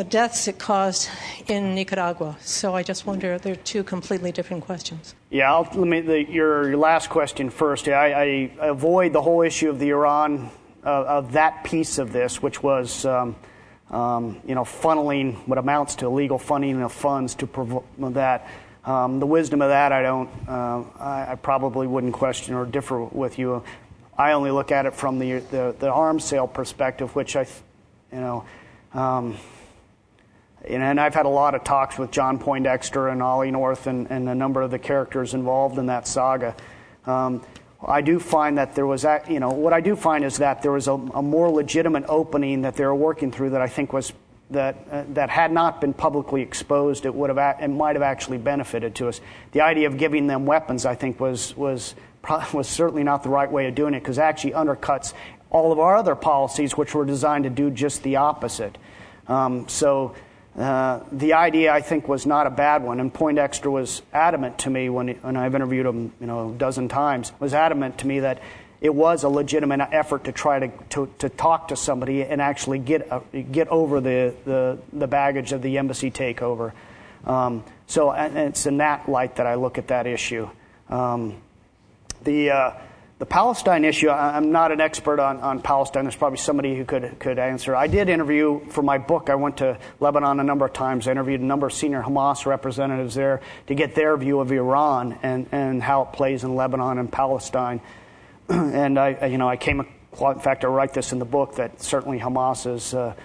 deaths it caused in Nicaragua. So I just wonder, they're two completely different questions. Yeah, your last question first. I avoid the whole issue of the Iran, of that piece of this, which was funneling what amounts to illegal funding of funds to provoke that. The wisdom of that, I probably wouldn't question or differ with you. I only look at it from the arms sale perspective, which and I've had a lot of talks with John Poindexter and Ollie North and a number of the characters involved in that saga. I do find that there was, what I do find is that there was a more legitimate opening that they were working through that I think was that had not been publicly exposed, it might have actually benefited to us. The idea of giving them weapons, I think, was certainly not the right way of doing it, because it actually undercuts all of our other policies, which were designed to do just the opposite. The idea, I think, was not a bad one, and Poindexter was adamant to me when I've interviewed him, a dozen times, was adamant to me that it was a legitimate effort to try to talk to somebody and actually get over the baggage of the embassy takeover. And it's in that light that I look at that issue. The Palestine issue, I'm not an expert on Palestine. There's probably somebody who could answer. I did interview, for my book, I went to Lebanon a number of times. I interviewed a number of senior Hamas representatives there to get their view of Iran and how it plays in Lebanon and Palestine. And I came, in fact, I write this in the book, that certainly Hamas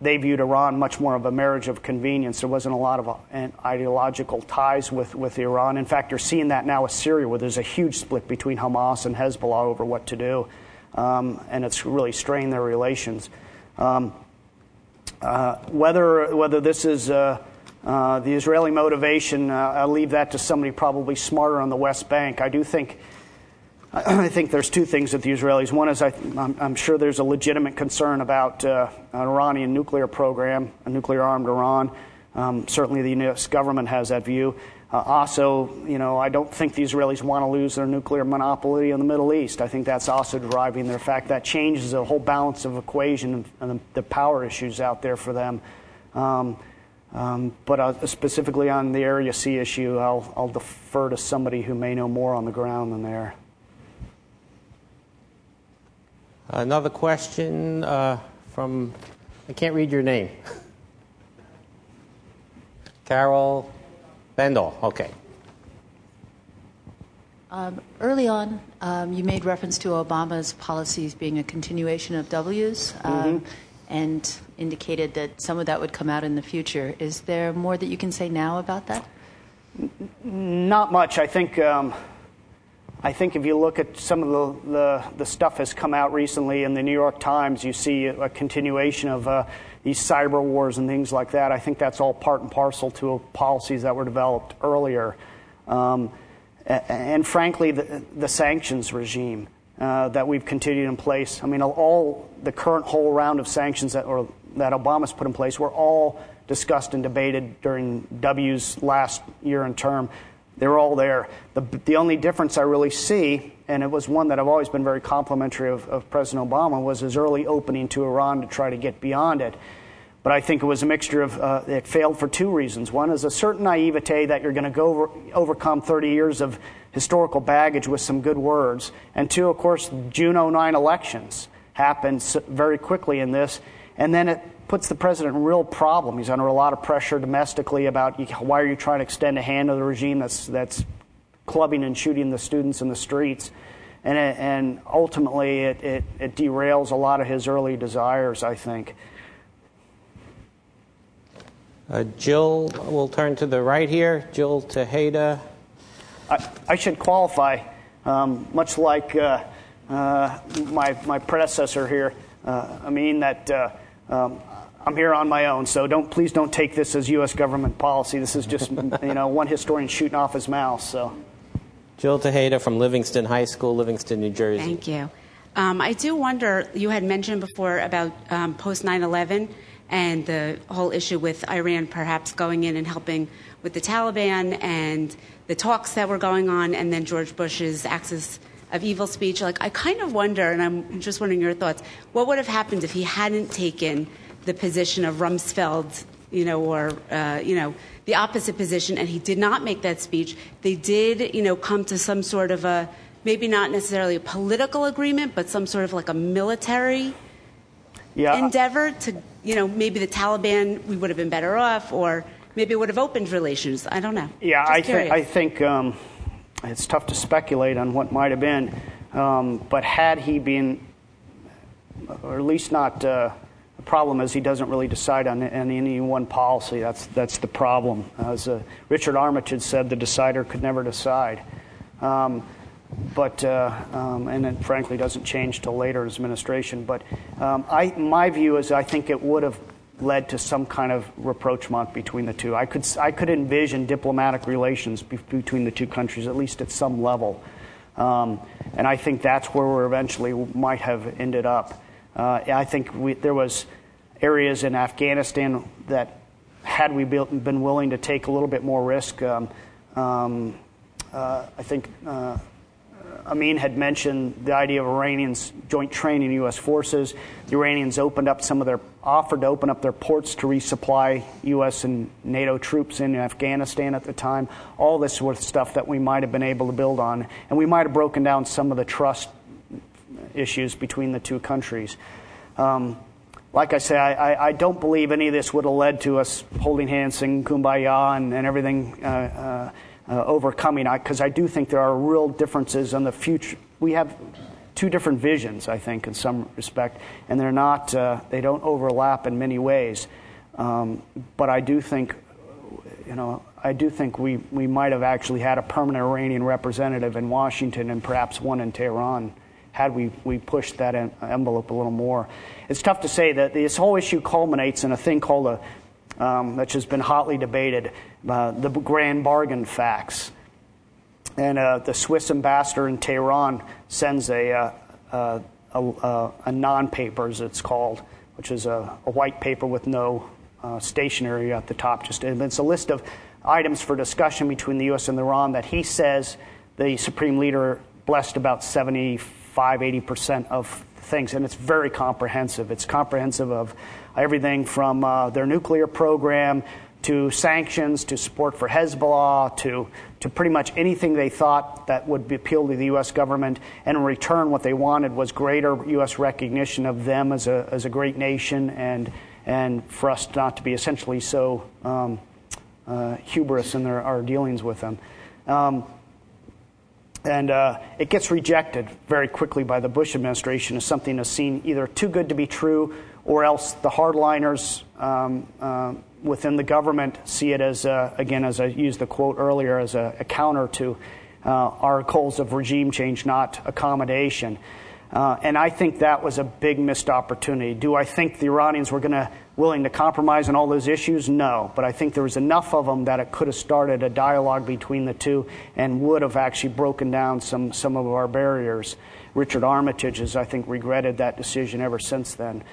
they viewed Iran much more of a marriage of convenience. There wasn't a lot of ideological ties with Iran. In fact, you're seeing that now with Syria, where there's a huge split between Hamas and Hezbollah over what to do, and it's really strained their relations. Whether this is the Israeli motivation, I'll leave that to somebody probably smarter on the West Bank. I think there's two things with the Israelis. One is I'm sure there's a legitimate concern about an Iranian nuclear program, a nuclear-armed Iran. Certainly the U.S. government has that view. Also, I don't think the Israelis want to lose their nuclear monopoly in the Middle East. I think that's also driving their fact. That changes the whole balance of equation and the power issues out there for them. But specifically on the Area C issue, I'll defer to somebody who may know more on the ground than there. Another question from, I can't read your name. Carol Bendel, okay. Early on, you made reference to Obama's policies being a continuation of W's, and indicated that some of that would come out in the future. Is there more that you can say now about that? Not much. I think if you look at some of the stuff has come out recently in the New York Times, you see a continuation of these cyber wars and things like that. I think that's all part and parcel to policies that were developed earlier. And frankly, the sanctions regime that we've continued in place. I mean, all the current whole round of sanctions that Obama's put in place were all discussed and debated during W's last year and term. They were all there. The only difference I really see, and it was one that I've always been very complimentary of President Obama, was his early opening to Iran to try to get beyond it. But I think it was a mixture of, it failed for two reasons. One is a certain naivete that you're going to overcome 30 years of historical baggage with some good words. And two, of course, June 09 elections happened very quickly in this. And then it puts the president in a real problem. He's under a lot of pressure domestically about why are you trying to extend a hand to the regime that's clubbing and shooting the students in the streets. And ultimately, it derails a lot of his early desires, I think. Jill, we'll turn to the right here. Jill Tejeda. I should qualify, much like my predecessor here. I mean that I'm here on my own, so please don't take this as U.S. government policy. This is just one historian shooting off his mouth. So, Jill Tejeda from Livingston High School, Livingston, New Jersey. Thank you. I do wonder. You had mentioned before about post 9/11 and the whole issue with Iran perhaps going in and helping with the Taliban and the talks that were going on, and then George Bush's access of evil speech. Like, I kind of wonder, and I'm just wondering your thoughts, what would have happened if he hadn't taken the position of Rumsfeld, or the opposite position, and he did not make that speech? They did, come to some sort of a, maybe not necessarily a political agreement, but some sort of like a military endeavor to, maybe the Taliban, we would have been better off, or maybe it would have opened relations. I don't know. Yeah, I think it's tough to speculate on what might have been. But had he been, or at least not, the problem is he doesn't really decide on any one policy. That's the problem. As Richard Armitage said, the decider could never decide. And it frankly doesn't change till later in his administration. But my view is I think it would have led to some kind of rapprochement between the two. I could envision diplomatic relations between the two countries, at least at some level. And I think that's where we eventually might have ended up. I think there was areas in Afghanistan that, had we been willing to take a little bit more risk, I think Amin had mentioned the idea of Iranians joint training U.S. forces. The Iranians offered to open up their ports to resupply U.S. and NATO troops in Afghanistan at the time. All this was stuff that we might have been able to build on, and we might have broken down some of the trust issues between the two countries. Like I say, I don't believe any of this would have led to us holding hands, singing Kumbaya, and everything overcoming, because I do think there are real differences in the future. We have two different visions, I think, in some respect, and they're not, they don't overlap in many ways. But I do think, we might have actually had a permanent Iranian representative in Washington and perhaps one in Tehran had we pushed that envelope a little more. It's tough to say that this whole issue culminates in a thing called which has been hotly debated, the Grand Bargain Facts. And the Swiss ambassador in Tehran sends a non-paper, as it's called, which is a white paper with no stationery at the top. It's a list of items for discussion between the U.S. and Iran that he says the Supreme Leader blessed about 75-80% of things, and it's very comprehensive. It's comprehensive of everything from their nuclear program to sanctions to support for Hezbollah to pretty much anything they thought that would appeal to the U.S. government. And in return, what they wanted was greater U.S. recognition of them as a great nation, and for us not to be essentially so hubris in our dealings with them. And it gets rejected very quickly by the Bush administration as something that's seen either too good to be true, or else the hardliners within the government see it as, again, as I used the quote earlier, as a counter to our goals of regime change, not accommodation. And I think that was a big missed opportunity. Do I think the Iranians were willing to compromise on all those issues? No. But I think there was enough of them that it could have started a dialogue between the two and would have actually broken down some of our barriers. Richard Armitage has, I think, regretted that decision ever since then.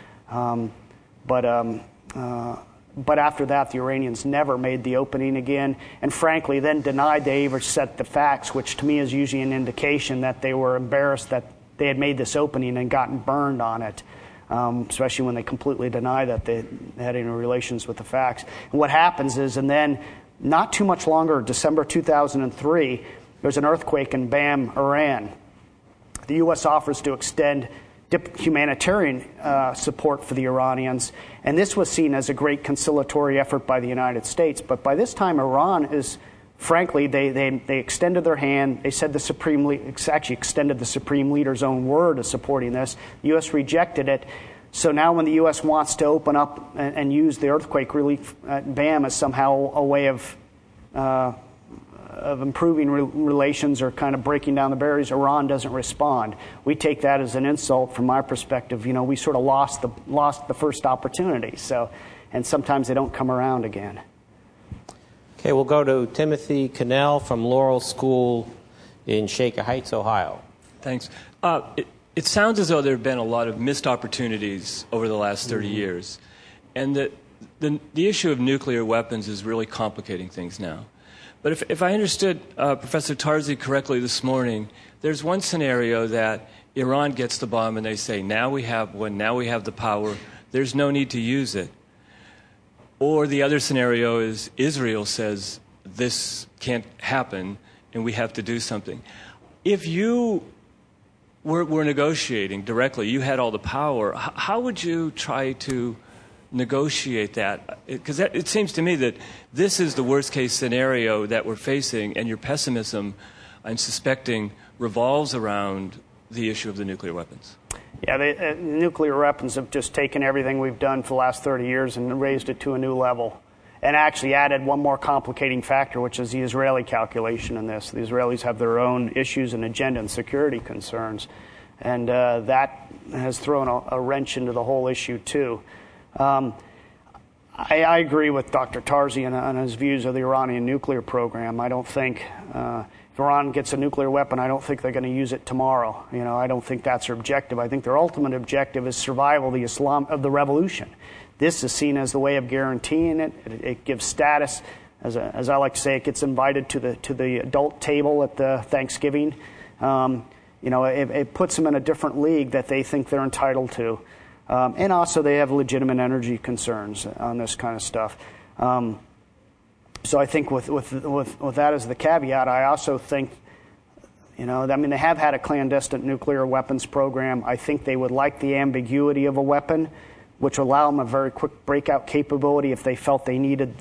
But after that, the Iranians never made the opening again, and frankly then denied they ever set the facts, which to me is usually an indication that they were embarrassed that they had made this opening and gotten burned on it, especially when they completely deny that they had any relations with the facts. And what happens is, and then not too much longer, December 2003, there's an earthquake in Bam, Iran. The U.S. offers to extend humanitarian support for the Iranians, and this was seen as a great conciliatory effort by the United States. But by this time, Iran is, frankly, they extended their hand. They said actually extended the Supreme Leader's own word of supporting this. The U.S. rejected it. So now when the U.S. wants to open up and use the earthquake relief at BAM as somehow a way of improving relations or kind of breaking down the barriers, Iran doesn't respond. We take that as an insult from my perspective. We sort of lost the first opportunity. So, and sometimes they don't come around again. Okay, we'll go to Timothy Cannell from Laurel School in Shaker Heights, Ohio. Thanks. It sounds as though there have been a lot of missed opportunities over the last 30 years, and that the issue of nuclear weapons is really complicating things now. But if I understood Professor Tarzi correctly this morning, there's one scenario that Iran gets the bomb and they say, now we have one, now we have the power, there's no need to use it. Or the other scenario is Israel says, this can't happen and we have to do something. If you were negotiating directly, you had all the power, how would you try to negotiate that? Because it seems to me that this is the worst case scenario that we're facing, and your pessimism, I'm suspecting, revolves around the issue of the nuclear weapons. Yeah, the nuclear weapons have just taken everything we've done for the last 30 years and raised it to a new level. And actually added one more complicating factor, which is the Israeli calculation in this. The Israelis have their own issues and agenda and security concerns. And that has thrown a wrench into the whole issue, too. I agree with Dr. Tarzi on his views of the Iranian nuclear program. I don't think if Iran gets a nuclear weapon, I don't think they're going to use it tomorrow. I don't think that's their objective. I think their ultimate objective is survival of the revolution. This is seen as the way of guaranteeing it. It gives status, as I like to say, it gets invited to the adult table at the Thanksgiving. It puts them in a different league that they think they're entitled to. And also they have legitimate energy concerns on this kind of stuff. So I think with that as the caveat, I also think, they have had a clandestine nuclear weapons program. I think they would like the ambiguity of a weapon, which will allow them a very quick breakout capability if they felt they needed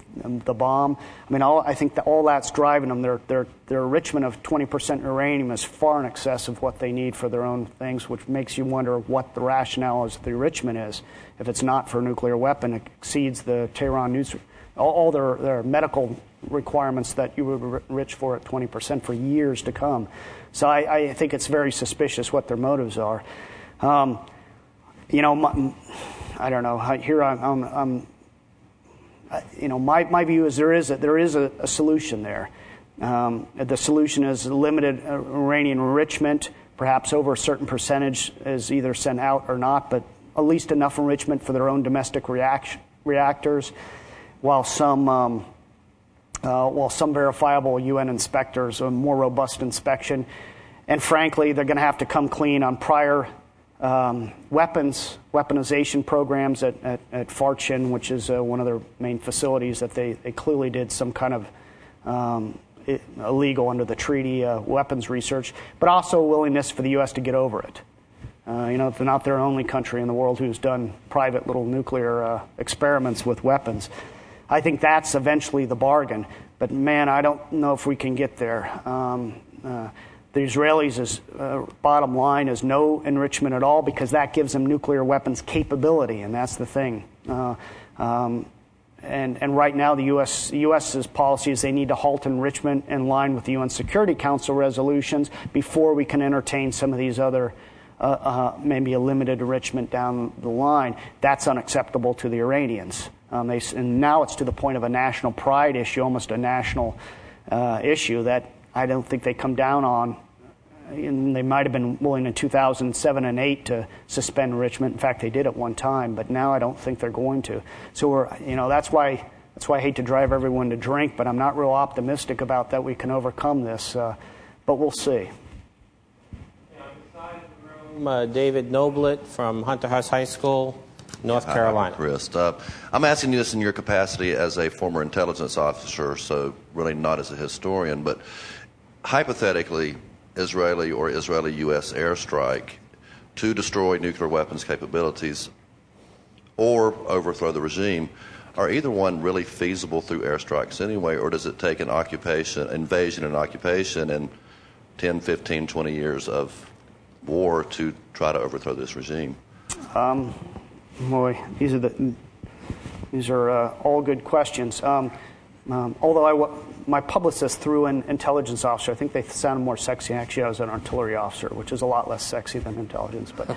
the bomb. I think that all that's driving them. Their enrichment of 20% uranium is far in excess of what they need for their own things, which makes you wonder what the rationale is the enrichment is. If it's not for a nuclear weapon, it exceeds the Tehran nuclear. All their medical requirements that you would enrich for at 20% for years to come. So I think it's very suspicious what their motives are. I don't know. Here my view is there is a solution there. The solution is limited uranium enrichment, perhaps over a certain percentage is either sent out or not, but at least enough enrichment for their own domestic reactors, while some verifiable UN inspectors, a more robust inspection, and frankly, they're going to have to come clean on prior weaponization programs at Farchin, which is one of their main facilities, that they clearly did some kind of illegal under the treaty weapons research, but also a willingness for the U.S. to get over it. They're not their only country in the world who's done private little nuclear experiments with weapons. I think that's eventually the bargain, but man, I don't know if we can get there. The Israelis' bottom line is no enrichment at all, because that gives them nuclear weapons capability, and that's the thing. And right now, the U.S.'s policy is they need to halt enrichment in line with the UN Security Council resolutions before we can entertain some of these other, maybe a limited enrichment down the line. That's unacceptable to the Iranians. And now it's to the point of a national pride issue, almost a national issue that I don't think they come down on. And they might have been willing in 2007 and 2008 to suspend enrichment. In fact, they did at one time, but now I don't think they're going to. So that's why I hate to drive everyone to drink, but I'm not real optimistic about that we can overcome this. But we'll see. Beside the room, David Noblet from Hunter House High School, North Carolina. Hi, Crist. I'm asking you this in your capacity as a former intelligence officer, so really not as a historian, but hypothetically, Israeli or Israeli-U.S. airstrike to destroy nuclear weapons capabilities or overthrow the regime, are either one really feasible through airstrikes anyway, or does it take an invasion and occupation and 10, 15, 20 years of war to try to overthrow this regime? Boy, these are all good questions. Although my publicist threw in intelligence officer, I think they sounded more sexy. Actually, I was an artillery officer, which is a lot less sexy than intelligence. But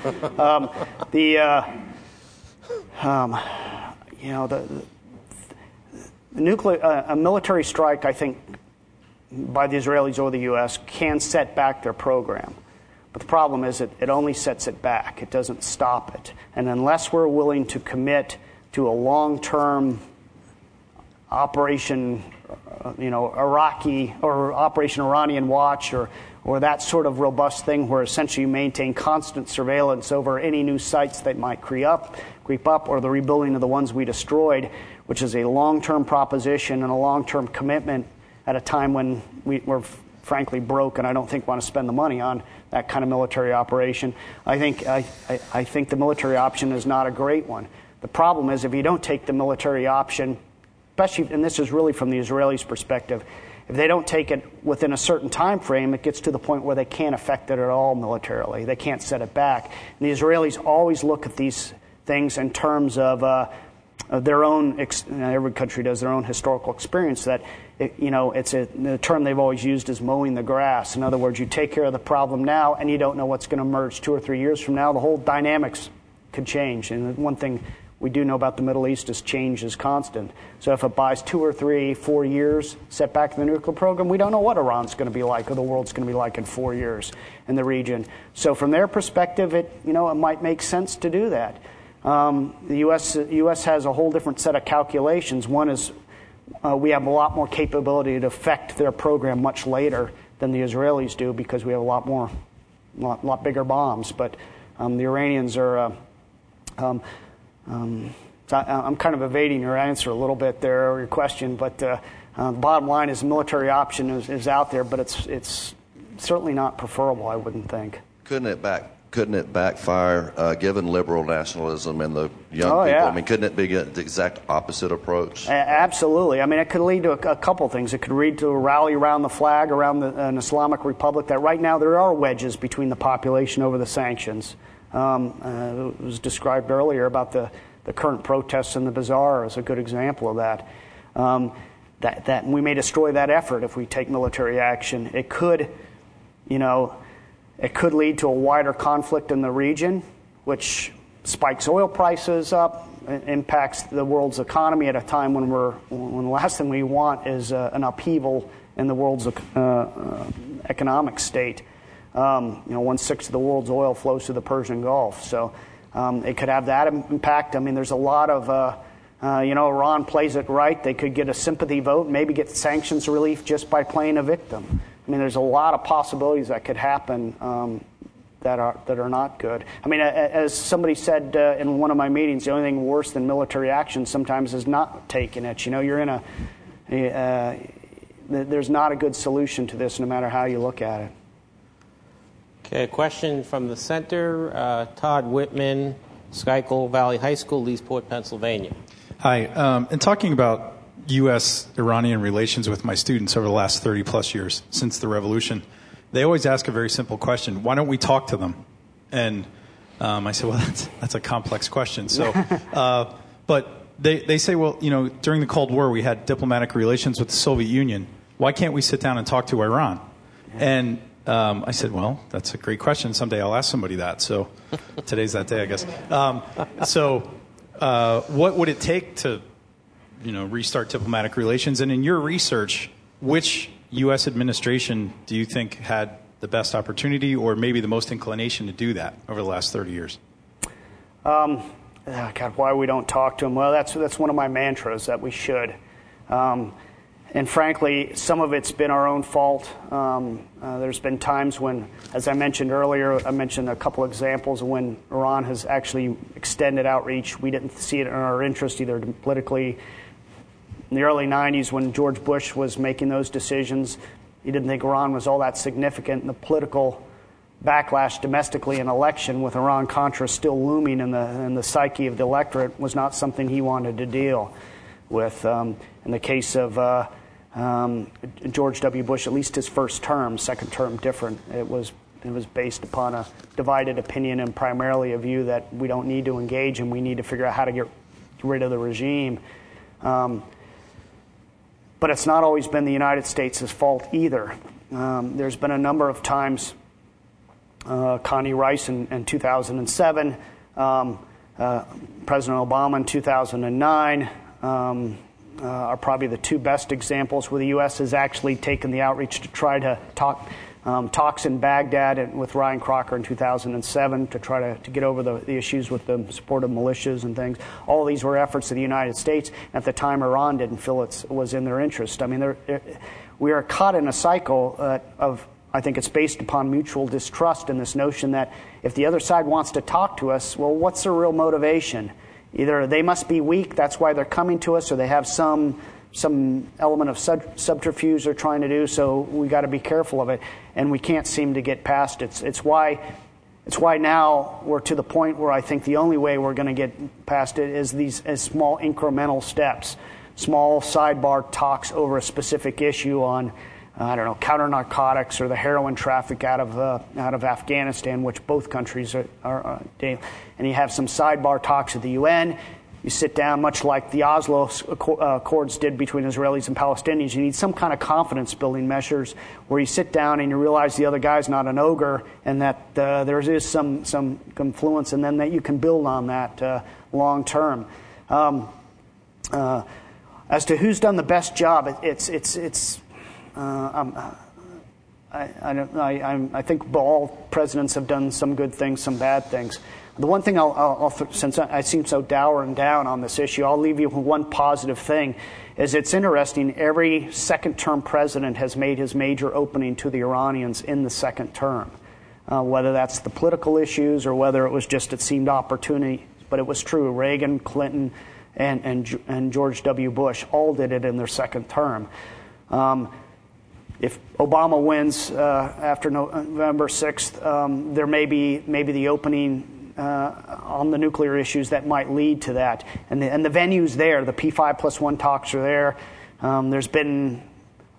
a military strike, I think, by the Israelis or the U.S. can set back their program. But the problem is it only sets it back. It doesn't stop it. And unless we're willing to commit to a long-term Operation, Iraqi or Operation Iranian Watch or that sort of robust thing where essentially you maintain constant surveillance over any new sites that might creep up, or the rebuilding of the ones we destroyed, which is a long-term proposition and a long-term commitment at a time when we're frankly broke and I don't think want to spend the money on that kind of military operation. I think the military option is not a great one. The problem is if you don't take the military option, especially, and this is really from the Israelis' perspective, if they don't take it within a certain time frame, it gets to the point where they can't affect it at all militarily. They can't set it back. And the Israelis always look at these things in terms of their own, every country does their own historical experience, that the term they've always used is mowing the grass. In other words, you take care of the problem now and you don't know what's going to emerge 2 or 3 years from now. The whole dynamics could change. And one thing we do know about the Middle East is change is constant. So if it buys 2 or 3, 4 years set back in the nuclear program, we don't know what Iran's going to be like or the world's going to be like in 4 years in the region. So from their perspective, it might make sense to do that. The U.S. has a whole different set of calculations. One is we have a lot more capability to affect their program much later than the Israelis do because we have a lot bigger bombs. But the Iranians are. So I'm kind of evading your answer a little bit there, or your question, but the bottom line is the military option is out there, but it's certainly not preferable, I wouldn't think. Couldn't it backfire, given liberal nationalism and the young people? Yeah. I mean, couldn't it be the exact opposite approach? Absolutely. I mean, it could lead to a couple things. It could lead to a rally around the flag, around an Islamic Republic, that right now there are wedges between the population over the sanctions. It was described earlier about the current protests in the bazaar as a good example of that. That we may destroy that effort if we take military action. It could lead to a wider conflict in the region, which spikes oil prices up, impacts the world's economy at a time when the last thing we want is an upheaval in the world's economic state. 1/6 of the world's oil flows through the Persian Gulf, so it could have that impact. I mean, there's a lot of, Iran plays it right. They could get a sympathy vote, maybe get sanctions relief just by playing a victim. I mean, there's a lot of possibilities that could happen that are not good. I mean, as somebody said in one of my meetings, the only thing worse than military action sometimes is not taking it. You're in there's not a good solution to this, no matter how you look at it. Okay, a question from the center. Todd Whitman, Schuylkill Valley High School, Leesport, Pennsylvania. Hi. In talking about U.S.-Iranian relations with my students over the last 30-plus years since the revolution, they always ask a very simple question: why don't we talk to them? And I said, well, that's a complex question. So, but they say, well, during the Cold War, we had diplomatic relations with the Soviet Union. Why can't we sit down and talk to Iran? And I said, well, that's a great question. Someday I'll ask somebody that. So today's that day, I guess. What would it take to, restart diplomatic relations? And in your research, which U.S. administration do you think had the best opportunity or maybe the most inclination to do that over the last 30 years? God, why we don't talk to them? Well, that's one of my mantras, that we should. And frankly, some of it's been our own fault. There's been times when, as I mentioned earlier, I mentioned a couple examples of when Iran has actually extended outreach. We didn't see it in our interest either politically. In the early 90s, when George Bush was making those decisions, he didn't think Iran was all that significant. And the political backlash domestically in election with Iran-Contra still looming in the psyche of the electorate was not something he wanted to deal with. In the case of George W. Bush, at least his first term, second term different. It was based upon a divided opinion and primarily a view that we don't need to engage and we need to figure out how to get rid of the regime. But it's not always been the United States' fault either. There's been a number of times, Connie Rice in 2007, President Obama in 2009, are probably the two best examples where the U.S. has actually taken the outreach to try to talk talks in Baghdad with Ryan Crocker in 2007 to try to get over the issues with the support of militias and things. All these were efforts of the United States. At the time, Iran didn't feel it was in their interest. I mean, we are caught in a cycle of, I think it's based upon mutual distrust and this notion that if the other side wants to talk to us, well, what's their real motivation? Either they must be weak, that's why they're coming to us, or they have some element of subterfuge they're trying to do, so we got to be careful of it. And we can't seem to get past it. It's why now we're to the point where I think the only way we're going to get past it is these as small incremental steps, small sidebar talks over a specific issue on, I don't know, counter narcotics or the heroin traffic out of Afghanistan, which both countries are and you have some sidebar talks at the UN. You sit down, much like the Oslo Accords did between Israelis and Palestinians. You need some kind of confidence-building measures where you sit down and you realize the other guy's not an ogre, and that there is some confluence, and then that you can build on that long term. As to who's done the best job, I think all presidents have done some good things, some bad things. The one thing since I seem so dour and down on this issue, I'll leave you with one positive thing, is it's interesting, every second-term president has made his major opening to the Iranians in the second term, whether that's the political issues or whether it was just it seemed opportunity. But it was true. Reagan, Clinton, and George W. Bush all did it in their second term. If Obama wins after November 6th, there may be the opening on the nuclear issues that might lead to that. And the venue's there. The P5+1 talks are there. There's been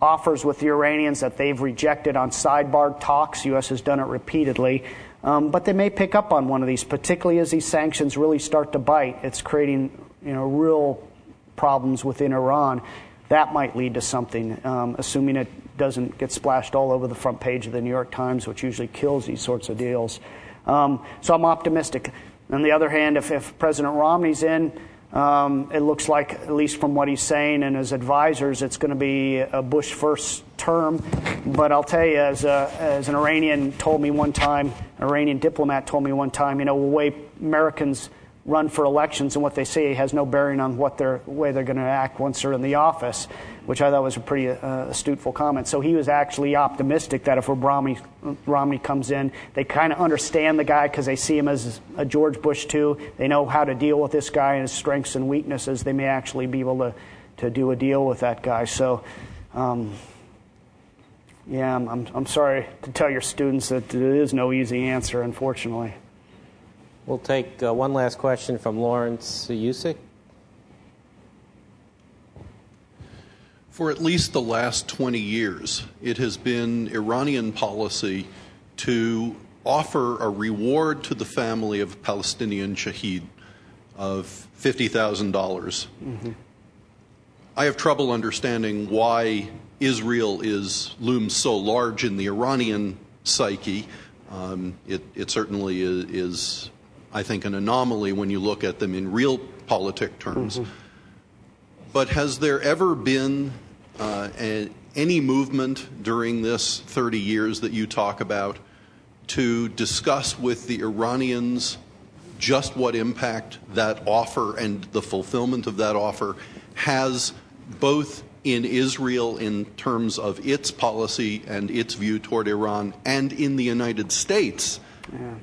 offers with the Iranians that they've rejected on sidebar talks. U.S. has done it repeatedly. But they may pick up on one of these, particularly as these sanctions really start to bite. It's creating real problems within Iran. That might lead to something, assuming it doesn't get splashed all over the front page of the New York Times, which usually kills these sorts of deals. So I'm optimistic. On the other hand, if President Romney's in, it looks like, at least from what he's saying and his advisors, it's going to be a Bush first term. But I'll tell you, as an Iranian diplomat told me one time, the way Americans run for elections and what they say has no bearing on the way they're going to act once they're in the office, which I thought was a pretty astuteful comment. So he was actually optimistic that if Romney comes in, they kind of understand the guy because they see him as a George Bush too. They know how to deal with this guy and his strengths and weaknesses. They may actually be able to do a deal with that guy. So, I'm sorry to tell your students that there is no easy answer, unfortunately. We'll take one last question from Lawrence Yusik. For at least the last 20 years, it has been Iranian policy to offer a reward to the family of a Palestinian shaheed of $50,000. Mm-hmm. I have trouble understanding why Israel looms so large in the Iranian psyche. It certainly is, I think, an anomaly when you look at them in real politic terms. Mm-hmm. But has there ever been any movement during this 30 years that you talk about to discuss with the Iranians just what impact that offer and the fulfillment of that offer has both in Israel in terms of its policy and its view toward Iran, and in the United States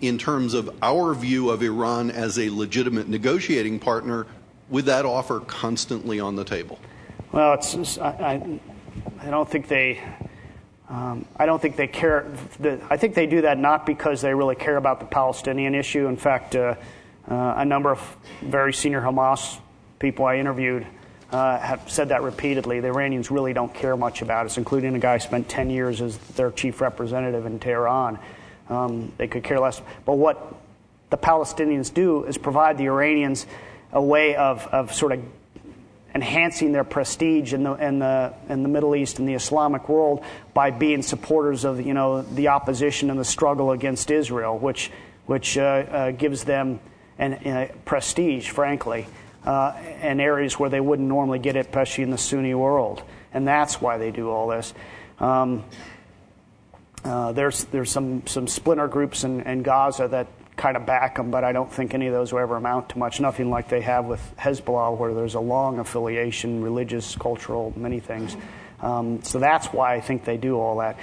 in terms of our view of Iran as a legitimate negotiating partner, with that offer constantly on the table? Well, I don't think they care. I think they do that not because they really care about the Palestinian issue. In fact, a number of very senior Hamas people I interviewed have said that repeatedly. The Iranians really don't care much about us, including a guy who spent 10 years as their chief representative in Tehran. They could care less. But what the Palestinians do is provide the Iranians a way of sort of enhancing their prestige in the Middle East and the Islamic world by being supporters of the opposition and the struggle against Israel, which gives them an prestige, frankly, in areas where they wouldn't normally get it, especially in the Sunni world, and that's why they do all this. There's some splinter groups in Gaza that kind of back them, but I don't think any of those will ever amount to much. Nothing like they have with Hezbollah, where there's a long affiliation, religious, cultural, many things. So that's why I think they do all that.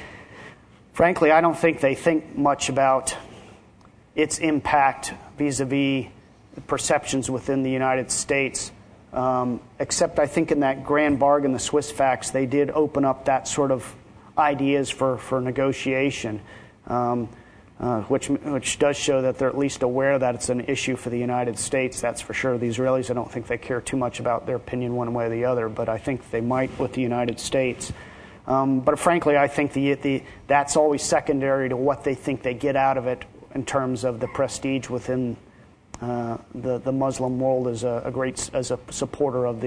Frankly, I don't think they think much about its impact vis-a-vis perceptions within the United States, except I think in that grand bargain, the Swiss facts, they did open up that sort of ideas for negotiation. Which does show that they're at least aware that it's an issue for the United States, that's for sure. The Israelis, I don't think they care too much about their opinion one way or the other, but I think they might with the United States. But frankly, I think that's always secondary to what they think they get out of it in terms of the prestige within the Muslim world as a supporter of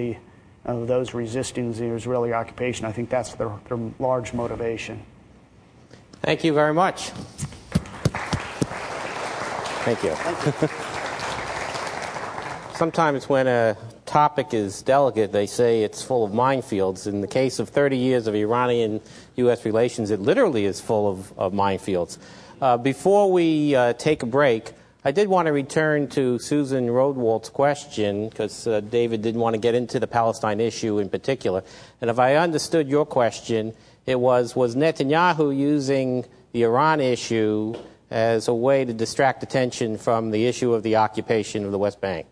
those resisting the Israeli occupation. I think that's their large motivation. Thank you very much. Thank you. Sometimes when a topic is delicate, they say it's full of minefields. In the case of 30 years of Iranian-U.S. relations, it literally is full of minefields. Before we take a break, I did want to return to Susan Rodewald's question, because David didn't want to get into the Palestine issue in particular. And if I understood your question, it was Netanyahu using the Iran issue as a way to distract attention from the issue of the occupation of the West Bank?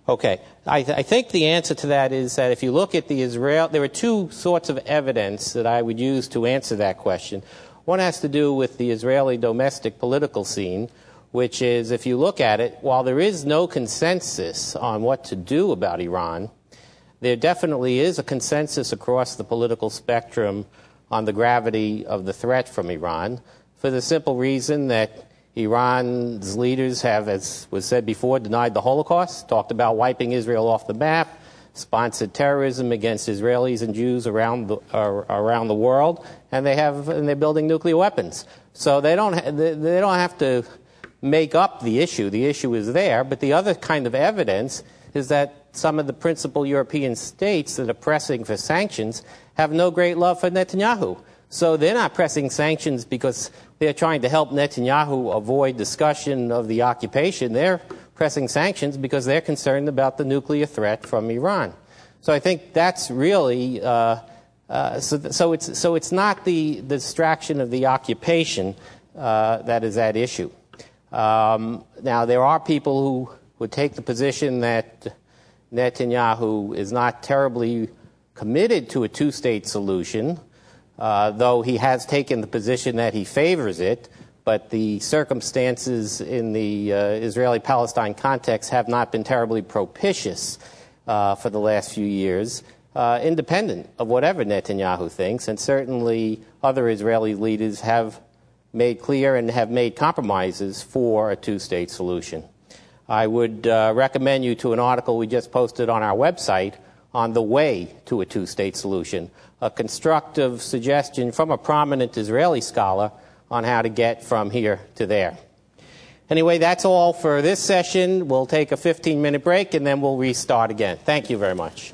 Okay. I think the answer to that is that if you look at there are two sorts of evidence that I would use to answer that question. One has to do with the Israeli domestic political scene, which is, if you look at it, while there is no consensus on what to do about Iran, there definitely is a consensus across the political spectrum on the gravity of the threat from Iran, for the simple reason that Iran's leaders have, as was said before, denied the Holocaust, talked about wiping Israel off the map, sponsored terrorism against Israelis and Jews around the world, and they're building nuclear weapons. So they don't have to make up the issue. The issue is there, but the other kind of evidence is that some of the principal European states that are pressing for sanctions have no great love for Netanyahu. So they're not pressing sanctions because they're trying to help Netanyahu avoid discussion of the occupation. They're pressing sanctions because they're concerned about the nuclear threat from Iran. So I think that's really so it's not the distraction of the occupation that is at issue. Now there are people who would take the position that Netanyahu is not terribly committed to a two-state solution, though he has taken the position that he favors it, but the circumstances in the Israeli-Palestine context have not been terribly propitious for the last few years, independent of whatever Netanyahu thinks, and certainly other Israeli leaders have made clear and have made compromises for a two-state solution. I would recommend you to an article we just posted on our website on the way to a two-state solution, a constructive suggestion from a prominent Israeli scholar on how to get from here to there. Anyway, that's all for this session. We'll take a 15-minute break, and then we'll restart again. Thank you very much.